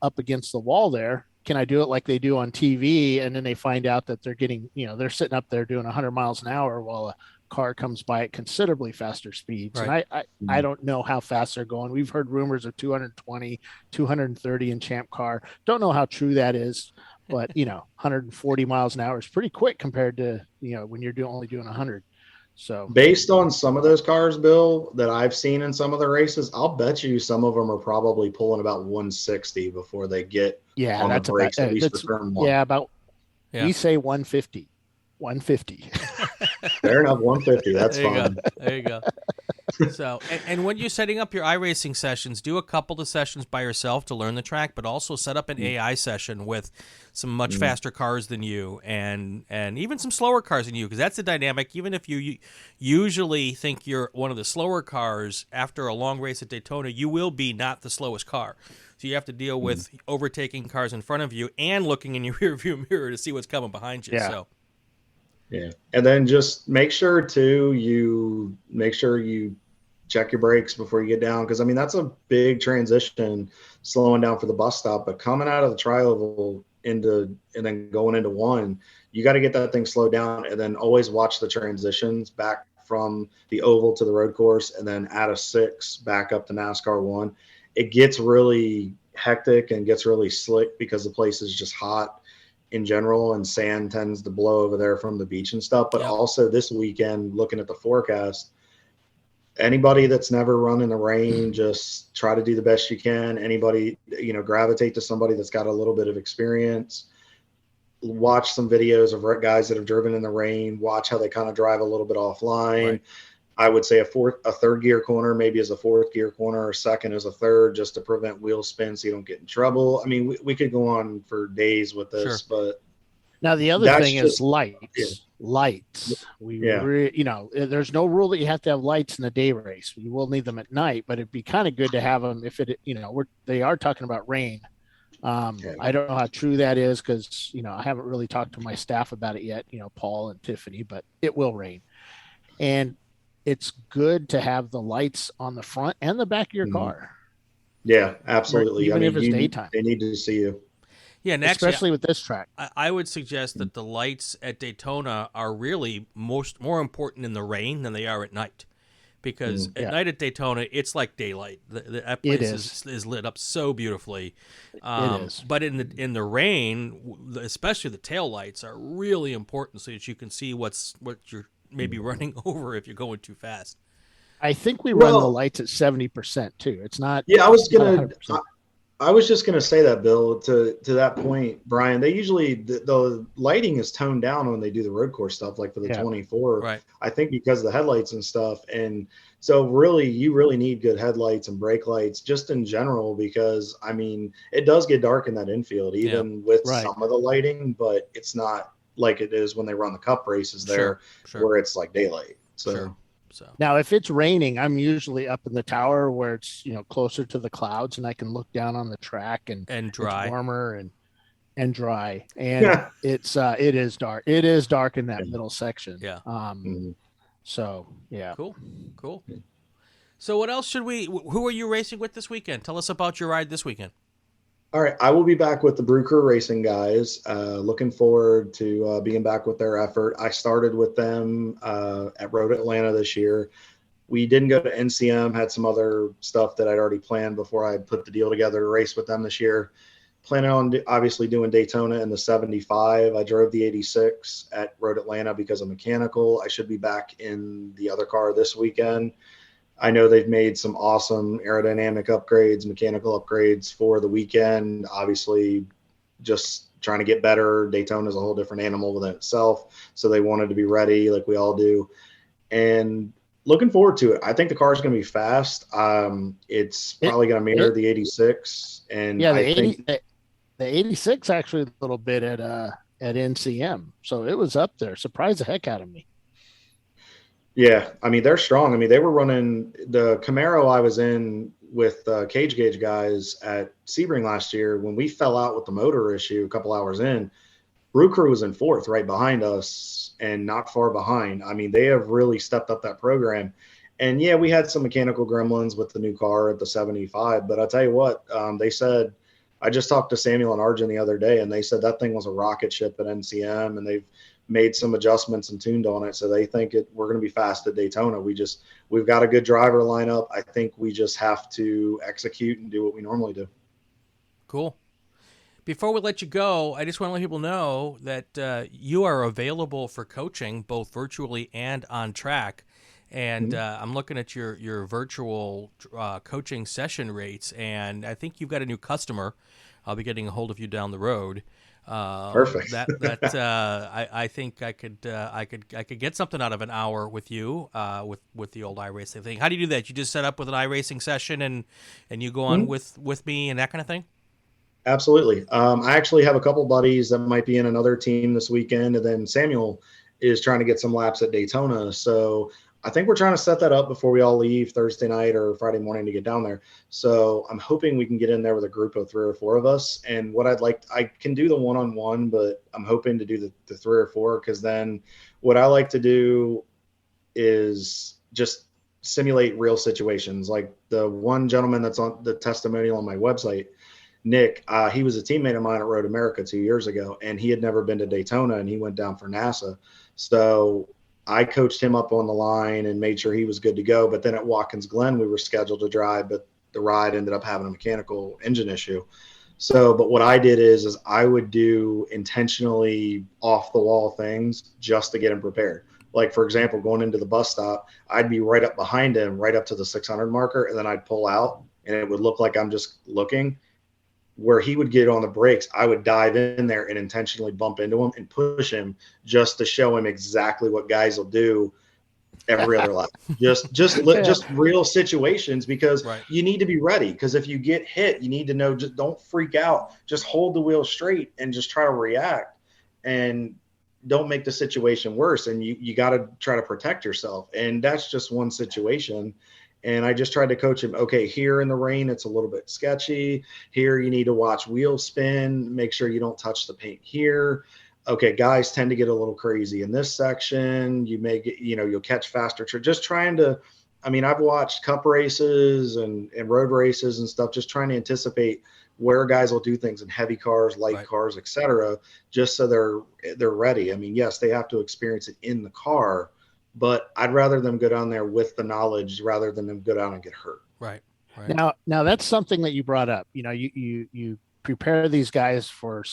up against the wall there. Can I do it like they do on TV? And then they find out that they're getting, they're sitting up there doing 100 miles an hour while a car comes by at considerably faster speeds. Right. And I don't know how fast they're going. We've heard rumors of 220, 230 in ChampCar. Don't know how true that is, but 140 miles an hour is pretty quick compared to, when you're only doing 100. So based on some of those cars, Bill, that I've seen in some of the races, I'll bet you some of them are probably pulling about 160 before they get on the brakes, at least for turn one. We say 150. 150. Fair enough, 150. That's fine. There you go. So, and when you're setting up your iRacing sessions, do a couple of sessions by yourself to learn the track, but also set up an AI session with some much faster cars than you and even some slower cars than you, because that's the dynamic. Even if you usually think you're one of the slower cars, after a long race at Daytona, you will be not the slowest car. So you have to deal with overtaking cars in front of you and looking in your rearview mirror to see what's coming behind you. Yeah. So. Yeah. And then just make sure you check your brakes before you get down. Cause I mean, that's a big transition, slowing down for the bus stop, but coming out of the tri-oval and then going into one, you got to get that thing slowed down, and then always watch the transitions back from the oval to the road course. And then add a 6 back up to NASCAR 1. It gets really hectic and gets really slick because the place is just hot in general, and sand tends to blow over there from the beach and stuff. But also this weekend, looking at the forecast, anybody that's never run in the rain, just try to do the best you can. Anybody, gravitate to somebody that's got a little bit of experience. Watch some videos of guys that have driven in the rain. Watch how they kind of drive a little bit offline. Right. I would say a third gear corner, maybe as a fourth gear corner, or second as a third, just to prevent wheel spin so you don't get in trouble. I mean, we could go on for days with this, but now the other thing is lights. Yeah. Lights. There's no rule that you have to have lights in a day race. You will need them at night, but it'd be kind of good to have them if they are talking about rain. I don't know how true that is because, I haven't really talked to my staff about it yet, Paul and Tiffany, but it will rain. And it's good to have the lights on the front and the back of your car. Yeah, absolutely. Even if it's daytime. They need to see you. Yeah, and especially with this track. I would suggest that the lights at Daytona are really more important in the rain than they are at night. Because at night at Daytona, it's like daylight. That place is lit up so beautifully. It is. But in the rain, especially the tail lights are really important so that you can see what you're maybe running over if you're going too fast. I think we run the lights at 70% too. It's not. Yeah, I was just gonna say that, Bill. To that point, Brian, they usually the lighting is toned down when they do the road course stuff, like for the 24. Right. I think because of the headlights and stuff, and so you really need good headlights and brake lights just in general, because I mean it does get dark in that infield even with some of the lighting, but it's not like it is when they run the cup races there, where it's like daylight. So now if it's raining, I'm usually up in the tower where it's closer to the clouds, and I can look down on the track and dry, it's warmer and dry, and it is dark. It is dark in that middle section. So cool. So what else who are you racing with this weekend? Tell us about your ride this weekend. All right, I will be back with the Brew Crew Racing guys. Looking forward to being back with their effort. I started with them at Road Atlanta this year. We didn't go to NCM, had some other stuff that I'd already planned before I put the deal together to race with them this year. Planning on obviously doing Daytona in the 75. I drove the 86 at Road Atlanta because of mechanical. I should be back in the other car this weekend. I know they've made some awesome aerodynamic upgrades, mechanical upgrades for the weekend. Obviously, just trying to get better. Daytona is a whole different animal within itself, so they wanted to be ready like we all do. And looking forward to it. I think the car is going to be fast. It's probably going to mirror the 86. And the 86 actually a little bit at NCM, so it was up there. Surprised the heck out of me. Yeah, I mean, they're strong. I mean, they were running the Camaro I was in with Cage Gauge guys at Sebring last year. When we fell out with the motor issue a couple hours in, Brew Crew was in fourth right behind us and not far behind. I mean, they have really stepped up that program. And, yeah, we had some mechanical gremlins with the new car at the 75. But I'll tell you what, they said – I just talked to Samuel and Arjun the other day, and they said that thing was a rocket ship at NCM, and they've made some adjustments and tuned on it. So they think we're going to be fast at Daytona. We've got a good driver lineup. I think we just have to execute and do what we normally do. Cool. Before we let you go, I just want to let people know that you are available for coaching both virtually and on track. And I'm looking at your virtual coaching session rates, and I think you've got a new customer. I'll be getting a hold of you down the road. Perfect. I think I could get something out of an hour with you with the old iRacing thing. How do you do that? You just set up with an iRacing session and you go on with me and that kind of thing? Absolutely. I actually have a couple buddies that might be in another team this weekend, and then Samuel is trying to get some laps at Daytona. So I think we're trying to set that up before we all leave Thursday night or Friday morning to get down there. So I'm hoping we can get in there with a group of 3 or 4 of us. And what I can do the one-on-one, but I'm hoping to do the 3 or 4, because then what I like to do is just simulate real situations. Like the one gentleman that's on the testimonial on my website, Nick, he was a teammate of mine at Road America 2 years ago, and he had never been to Daytona, and he went down for NASA. So I coached him up on the line and made sure he was good to go. But then at Watkins Glen, we were scheduled to drive, but the ride ended up having a mechanical engine issue. So, but what I did is I would do intentionally off the wall things just to get him prepared. Like, for example, going into the bus stop, I'd be right up behind him, right up to the 600 marker, and then I'd pull out, and it would look like I'm just looking. Where he would get on the brakes, I would dive in there and intentionally bump into him and push him just to show him exactly what guys will do every other lap. Just real situations, because you need to be ready. Because if you get hit, you need to know, just don't freak out. Just hold the wheel straight and just try to react, and don't make the situation worse. And you got to try to protect yourself. And that's just one situation. And I just tried to coach him. Okay, here in the rain, it's a little bit sketchy. Here, you need to watch wheel spin. Make sure you don't touch the paint here. Okay, guys tend to get a little crazy in this section. You may get, you'll catch faster. Just trying to, I've watched cup races and road races and stuff, just trying to anticipate where guys will do things in heavy cars, light cars, et cetera, just so they're ready. Yes, they have to experience it in the car, but I'd rather them go down there with the knowledge rather than them go down and get hurt. Right. Now that's something that you brought up. You prepare these guys for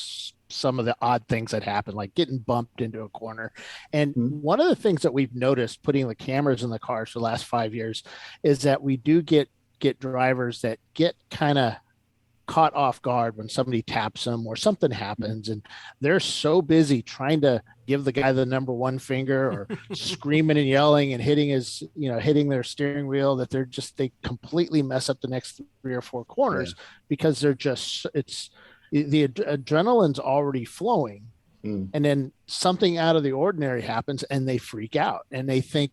some of the odd things that happen, like getting bumped into a corner. And one of the things that we've noticed putting the cameras in the cars for the last 5 years is that we do get drivers that get kind of caught off guard when somebody taps them or something happens, and they're so busy trying to give the guy the number one finger or screaming and yelling and hitting their steering wheel that they completely mess up the next 3 or 4 corners because they're just, the adrenaline's already flowing. And then something out of the ordinary happens and they freak out and they think,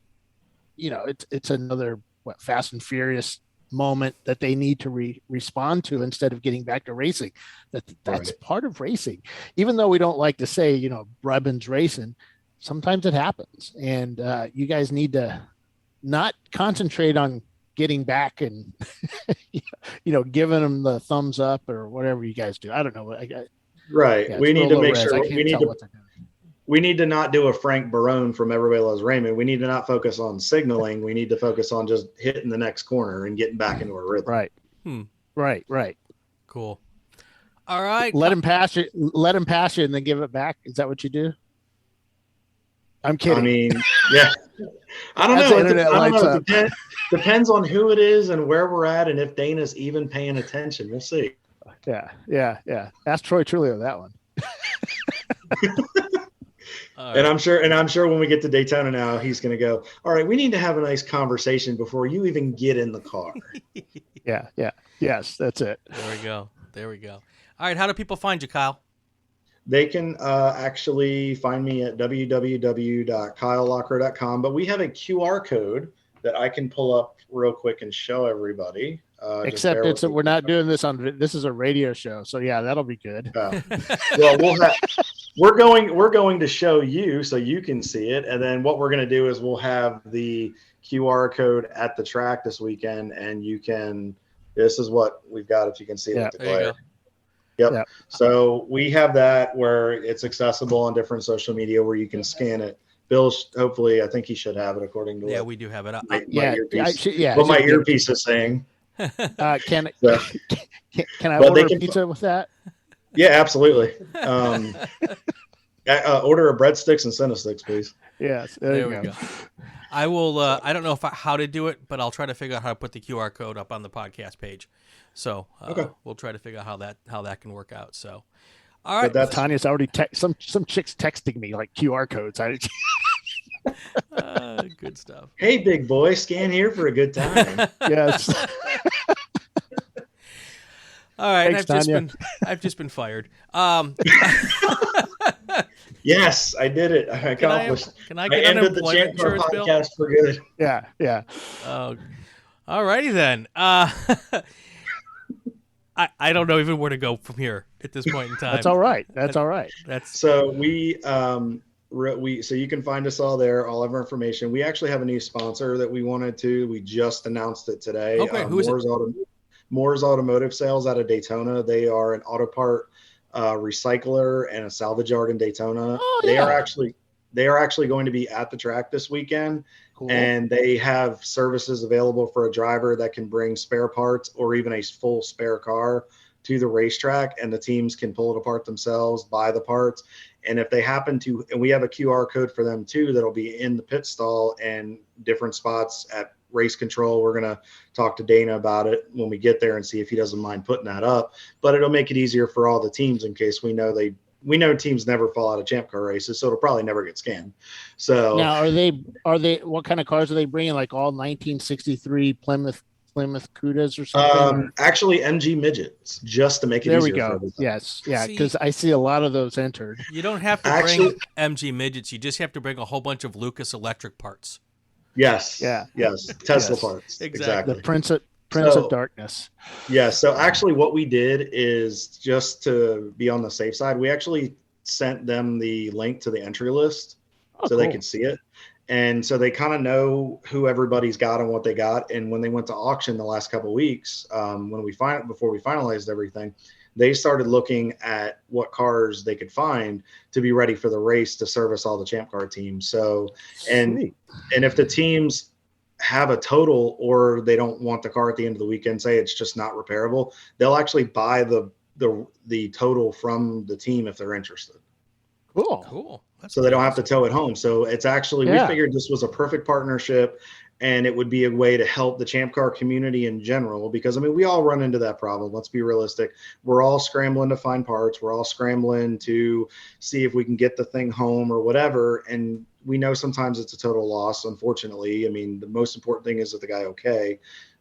it's another Fast and Furious moment that they need to respond to instead of getting back to racing. That's part of racing. Even though we don't like to say, Brabham's racing, sometimes it happens. And you guys need to not concentrate on getting back and, giving them the thumbs up or whatever you guys do. I don't know. We need to make sure we need to not do a Frank Barone from Everybody Loves Raymond. We need to not focus on signaling. We need to focus on just hitting the next corner and getting back into a rhythm. Right. Cool. All right. Let him pass you and then give it back. Is that what you do? I'm kidding. Yeah. I don't know. It depends on who it is and where we're at and if Dana's even paying attention. We'll see. Yeah. Ask Troy Trulio that one. And I'm sure when we get to Daytona now, he's going to go, all right, we need to have a nice conversation before you even get in the car. Yeah. Yes, that's it. There we go. All right. How do people find you, Kyle? They can actually find me at www.kylelockrow.com, but we have a QR code that I can pull up real quick and show everybody. Except we're not doing this this is a radio show, so yeah, that'll be good. Well, we're going to show you so you can see it, and then what we're going to do is we'll have the QR code at the track this weekend, and you can. This is what we've got. If you can see it, with the glare. Yep. So we have that where it's accessible on different social media where you can scan it. Bill, hopefully, I think he should have it according to we do have it. My earpiece is saying. Can I order pizza with that? Yeah, absolutely. Order a breadsticks and Cinesticks, please. Yes, there we go. I will. I don't know how to do it, but I'll try to figure out how to put the QR code up on the podcast page. So we'll try to figure out how that can work out. So, all right. But Tanya's already some chicks texting me like QR codes. Good stuff. Hey, big boy, scan here for a good time. Yes. All right, Thanks, I've just been fired. Yes, I did it. I accomplished. Can I get ended the unemployment ChampCar insurance bill? podcast for good. Yeah. All righty then. I don't know even where to go from here at this point in time. That's all right. So so you can find us all there, all of our information. We actually have a new sponsor that we wanted to. We just announced it today. Okay, who is it? Moore's Automotive Sales out of Daytona. They are an auto part recycler and a salvage yard in Daytona. Oh, They yeah. are actually going to be at the track this weekend. Cool. And they have services available for a driver that can bring spare parts or even a full spare car to the racetrack, and the teams can pull it apart themselves, buy the parts. And if they happen to, and we have a QR code for them too, that'll be in the pit stall and different spots at race control. We're going to talk to Dana about it when we get there and see if he doesn't mind putting that up, but it'll make it easier for all the teams in case we know teams never fall out of ChampCar races, so it'll probably never get scanned. So now, are they what kind of cars are they bringing? Like all 1963 Plymouth Cudas or something? Actually, MG midgets, just to make it there easier. we go. For everybody. Yes, yeah, because I see a lot of those entered. You don't have to bring MG midgets. You just have to bring a whole bunch of Lucas Electric parts. Yes. Yeah. Yes. Tesla Yes. parts. Exactly. The Prince of Darkness. Yeah. So actually what we did is, just to be on the safe side, we actually sent them the link to the entry list so they could see it. And so they kind of know who everybody's got and what they got. And when they went to auction the last couple of weeks, before we finalized everything, they started looking at what cars they could find to be ready for the race to service all the ChampCar teams. So, and if the teams have a total or they don't want the car at the end of the weekend, say it's just not repairable, they'll actually buy the total from the team if they're interested. Cool. So they don't have to tow it home. So it's actually, we figured this was a perfect partnership, and it would be a way to help the ChampCar community in general, because I mean, we all run into that problem. Let's be realistic. We're all scrambling to find parts. We're all scrambling to see if we can get the thing home or whatever. And we know sometimes it's a total loss, unfortunately. I mean, the most important thing is that the guy okay.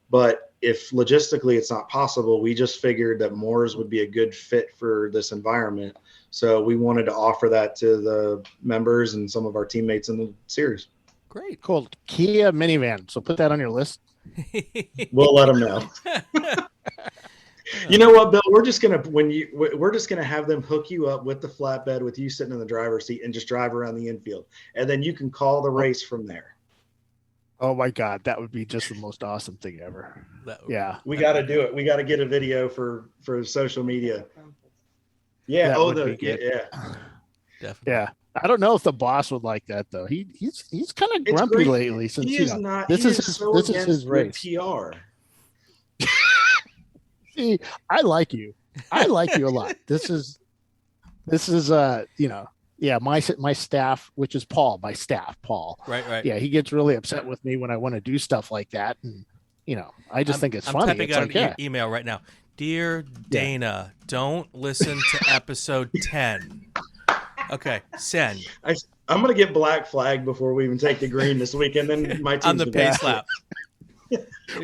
But if logistically it's not possible, we just figured that Moore's would be a good fit for this environment. So we wanted to offer that to the members and some of our teammates in the series. Great. Cool. Kia minivan. So put that on your list. We'll let them know. You know what, Bill? We're just gonna have them hook you up with the flatbed with you sitting in the driver's seat and just drive around the infield, and then you can call the race from there. Oh my God, that would be just the most awesome thing ever. Yeah, we got to do it. We got to get a video for social media. Yeah. Definitely. Yeah. I don't know if the boss would like that though. He's kind of grumpy lately since this is his race. PR. See, I like you. I like you a lot. This is my staff, which is Paul, Paul. Right. Yeah, he gets really upset with me when I want to do stuff like that, and I just think it's funny. I'm typing out an email right now. Dear Dana, don't listen to episode 10. Okay, send. I'm going to get black flagged before we even take the green this weekend. Then my team's on the pace lap.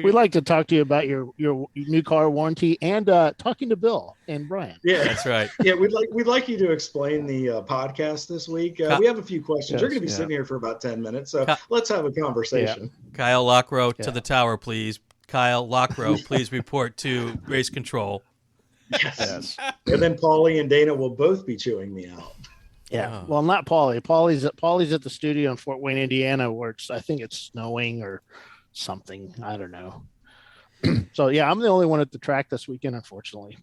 We'd like to talk to you about your new car warranty and talking to Bill and Brian. Yeah, that's right. Yeah, we'd like you to explain the podcast this week. We have a few questions. You're going to be sitting here for about 10 minutes, so let's have a conversation. Yeah. Kyle Lockrow to the tower, please. Kyle Lockrow, please report to race control. Yes. And then Paulie and Dana will both be chewing me out. Yeah. Well, not Paulie. Paulie's at the studio in Fort Wayne, Indiana, where I think it's snowing or something. I don't know. So yeah, I'm the only one at the track this weekend, unfortunately.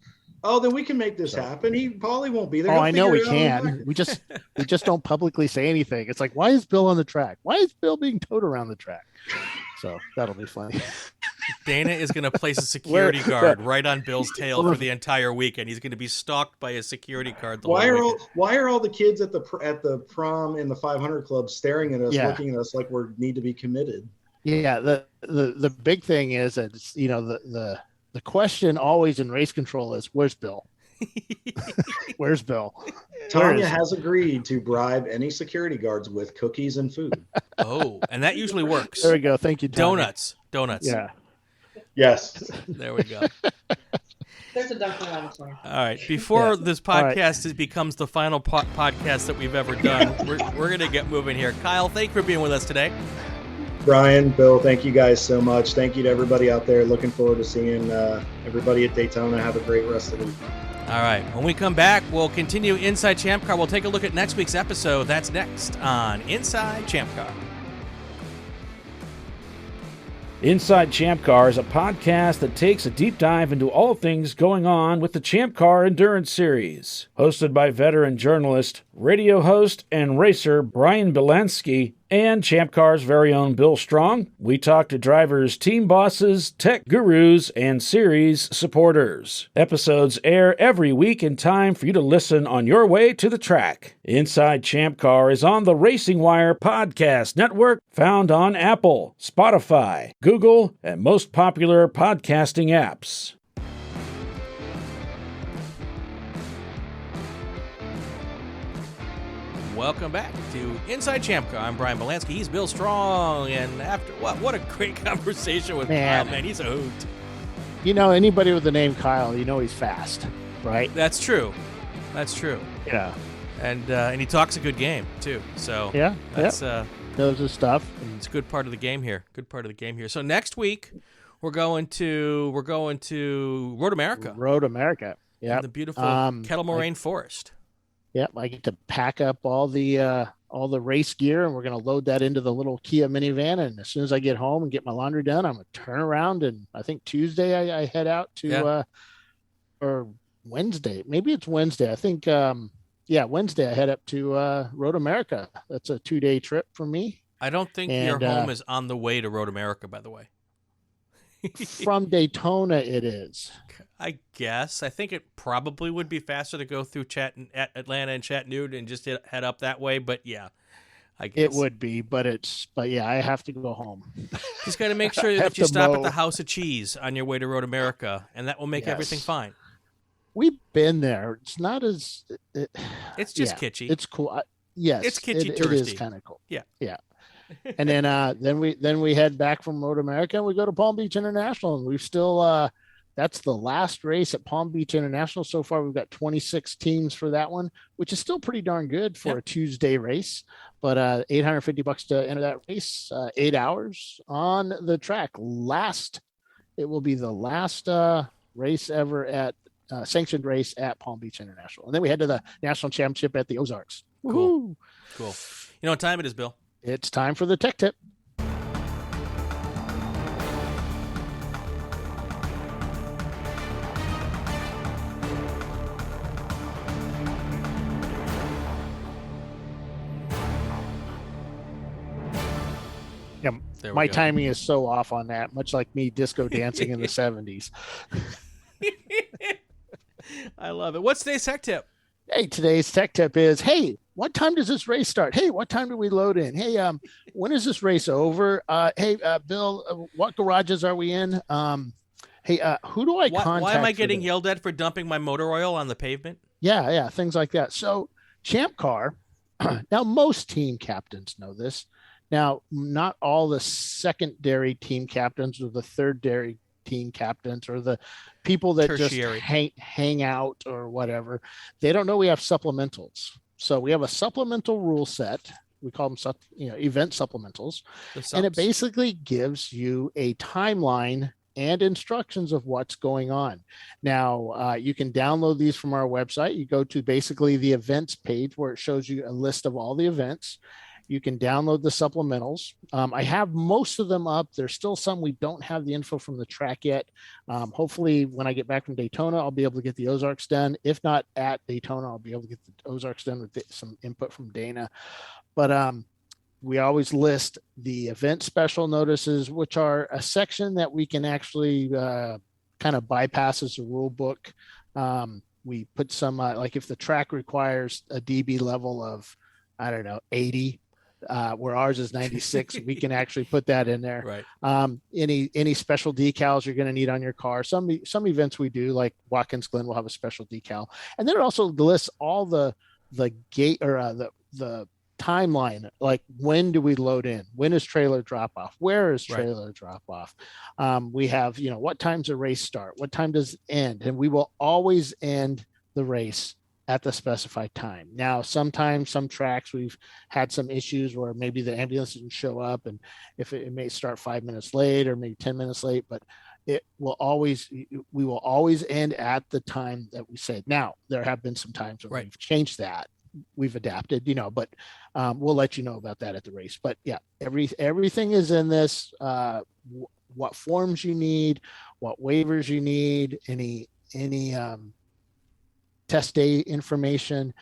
Oh, then we can make this happen. Paulie won't be there. Oh, I know we can. We just don't publicly say anything. It's like, why is Bill on the track? Why is Bill being towed around the track? So that'll be funny. Dana is going to place a security guard right on Bill's tail for the entire weekend. He's going to be stalked by a security guard. Why are all the kids at the prom in the 500 club staring at us, looking at us like we need to be committed? Yeah, the big thing is that the question always in race control is, where's Bill? Where's Bill? Tanya has agreed to bribe any security guards with cookies and food. Oh, and that usually works. There we go. Thank you, Tanya. Donuts. Yeah. Yes. There we go. There's a Dunkin' Laboratory. All right. Before this podcast becomes the final podcast that we've ever done, we're going to get moving here. Kyle, thank you for being with us today. Brian, Bill, thank you guys so much. Thank you to everybody out there. Looking forward to seeing everybody at Daytona. Have a great rest of the week. All right. When we come back, we'll continue Inside Champ Car. We'll take a look at next week's episode. That's next on Inside Champ Car. Inside Champ Car is a podcast that takes a deep dive into all things going on with the ChampCar Endurance Series. Hosted by veteran journalist, radio host, and racer Brian Bielanski, and ChampCar's very own Bill Strong, we talk to drivers, team bosses, tech gurus, and series supporters. Episodes air every week in time for you to listen on your way to the track. Inside Champ Car is on the Racing Wire Podcast Network, found on Apple, Spotify, Google, and most popular podcasting apps. Welcome back to Inside Champ Car. I'm Brian Bielanski. He's Bill Strong. And after what a great conversation with Kyle, man. He's a hoot. You know, anybody with the name Kyle, you know he's fast, right? That's true. Yeah. And he talks a good game too. So that's knows his stuff. It's a good part of the game here. So next week we're going to Road America. Yeah. The beautiful Kettle Moraine Forest. Yep, I get to pack up all the race gear, and we're going to load that into the little Kia minivan. And as soon as I get home and get my laundry done, I'm going to turn around, and I think Tuesday I head out to or Wednesday. Maybe it's Wednesday. I think Wednesday I head up to Road America. That's a 2-day trip for me. I don't think your home is on the way to Road America, by the way. From Daytona, it is. I guess. I think it probably would be faster to go through Atlanta and Chattanooga and just head up that way. But yeah, I guess it would be. But I have to go home. Just got to make sure that you stop at the House of Cheese on your way to Road America, and that will make everything fine. We've been there. It's not as. It's just kitschy. It's cool. Yes, it's kitschy. It is kind of cool. Yeah. And then we head back from Road America and we go to Palm Beach International, and we've still that's the last race at Palm Beach International. So far we've got 26 teams for that one, which is still pretty darn good for a Tuesday race. But $850 to enter that race, 8 hours on the track. It will be the last race ever at sanctioned race at Palm Beach International. And then we head to the national championship at the Ozarks. Cool. You know what time it is, Bill? It's time for the tech tip. Yeah, my timing is so off on that, much like me disco dancing in the 70s. I love it. What's today's tech tip? Hey, today's tech tip is, hey, what time does this race start? Hey, what time do we load in? Hey, when is this race over? Hey, Bill, what garages are we in? Hey, who do I contact? Why am I getting yelled at for dumping my motor oil on the pavement? Yeah, things like that. So ChampCar, now most team captains know this. Now, not all the secondary team captains or the third-dairy team captains or the people that tertiary. Just hang out or whatever, they don't know we have supplementals. So we have a supplemental rule set. We call them event supplementals. And it basically gives you a timeline and instructions of what's going on. Now, you can download these from our website. You go to basically the events page where it shows you a list of all the events. You can download the supplementals. I have most of them up. There's still some we don't have the info from the track yet. Hopefully, when I get back from Daytona, I'll be able to get the Ozarks done. If not at Daytona, I'll be able to get the Ozarks done with some input from Dana. But we always list the event special notices, which are a section that we can actually kind of bypasses the rule book. We put some, like if the track requires a DB level of, I don't know, 80, where ours is 96, we can actually put that in there. Right. Any special decals you're going to need on your car. Some events we do, like Watkins Glen will have a special decal. And then it also lists all the gate or the timeline, like when do we load in, when is trailer drop off, where is trailer drop off. We have, what time's the race start, what time does it end, and we will always end the race at the specified time. Now, sometimes some tracks we've had some issues where maybe the ambulance didn't show up, and if it may start 5 minutes late or maybe 10 minutes late, but we will always end at the time that we say. Now, there have been some times where we've changed that. We've adapted, but we'll let you know about that at the race. But yeah, everything is in this, what forms you need, what waivers you need, any test day information,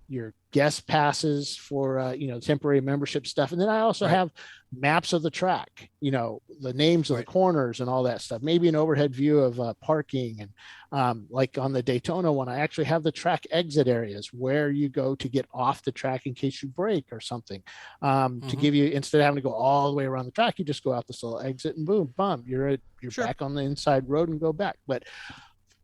your guest passes for, temporary membership stuff. And then I also have maps of the track, the names of the corners and all that stuff, maybe an overhead view of parking. And like on the Daytona one, I actually have the track exit areas where you go to get off the track in case you break or something, to give you, instead of having to go all the way around the track, you just go out this little exit and boom, you're back on the inside road and go back. But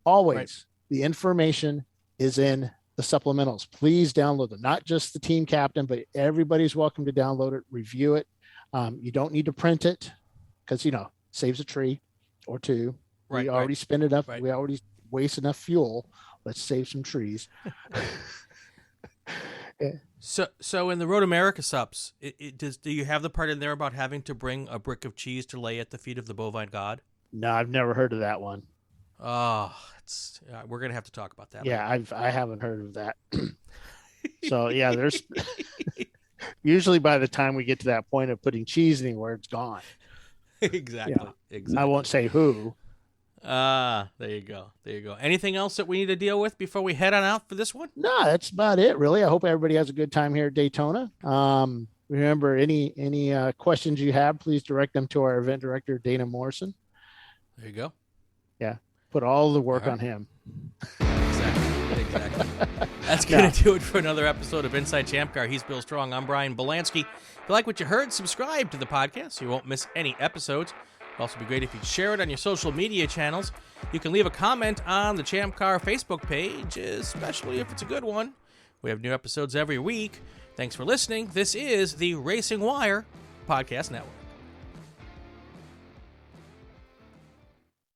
always the information is in the supplementals. Please download them, not just the team captain, but everybody's welcome to download it, review it. You don't need to print it because, saves a tree or two. We already spend enough. We already waste enough fuel. Let's save some trees. So in the Road America subs, do you have the part in there about having to bring a brick of cheese to lay at the feet of the bovine god? No, I've never heard of that one. Oh, we're gonna have to talk about that. Yeah, I haven't heard of that. So yeah, there's usually by the time we get to that point of putting cheese anywhere, it's gone. Exactly. I won't say who. There you go. Anything else that we need to deal with before we head on out for this one? No, that's about it, really. I hope everybody has a good time here at Daytona. Remember, any questions you have, please direct them to our event director, Dana Morrison. There you go. Yeah. Put all the work on him. Exactly. That's going to do it for another episode of Inside ChampCar. He's Bill Strong. I'm Brian Bielanski. If you like what you heard, subscribe to the podcast so you won't miss any episodes. It'd also be great if you'd share it on your social media channels. You can leave a comment on the ChampCar Facebook page, especially if it's a good one. We have new episodes every week. Thanks for listening. This is the Racing Wire Podcast Network.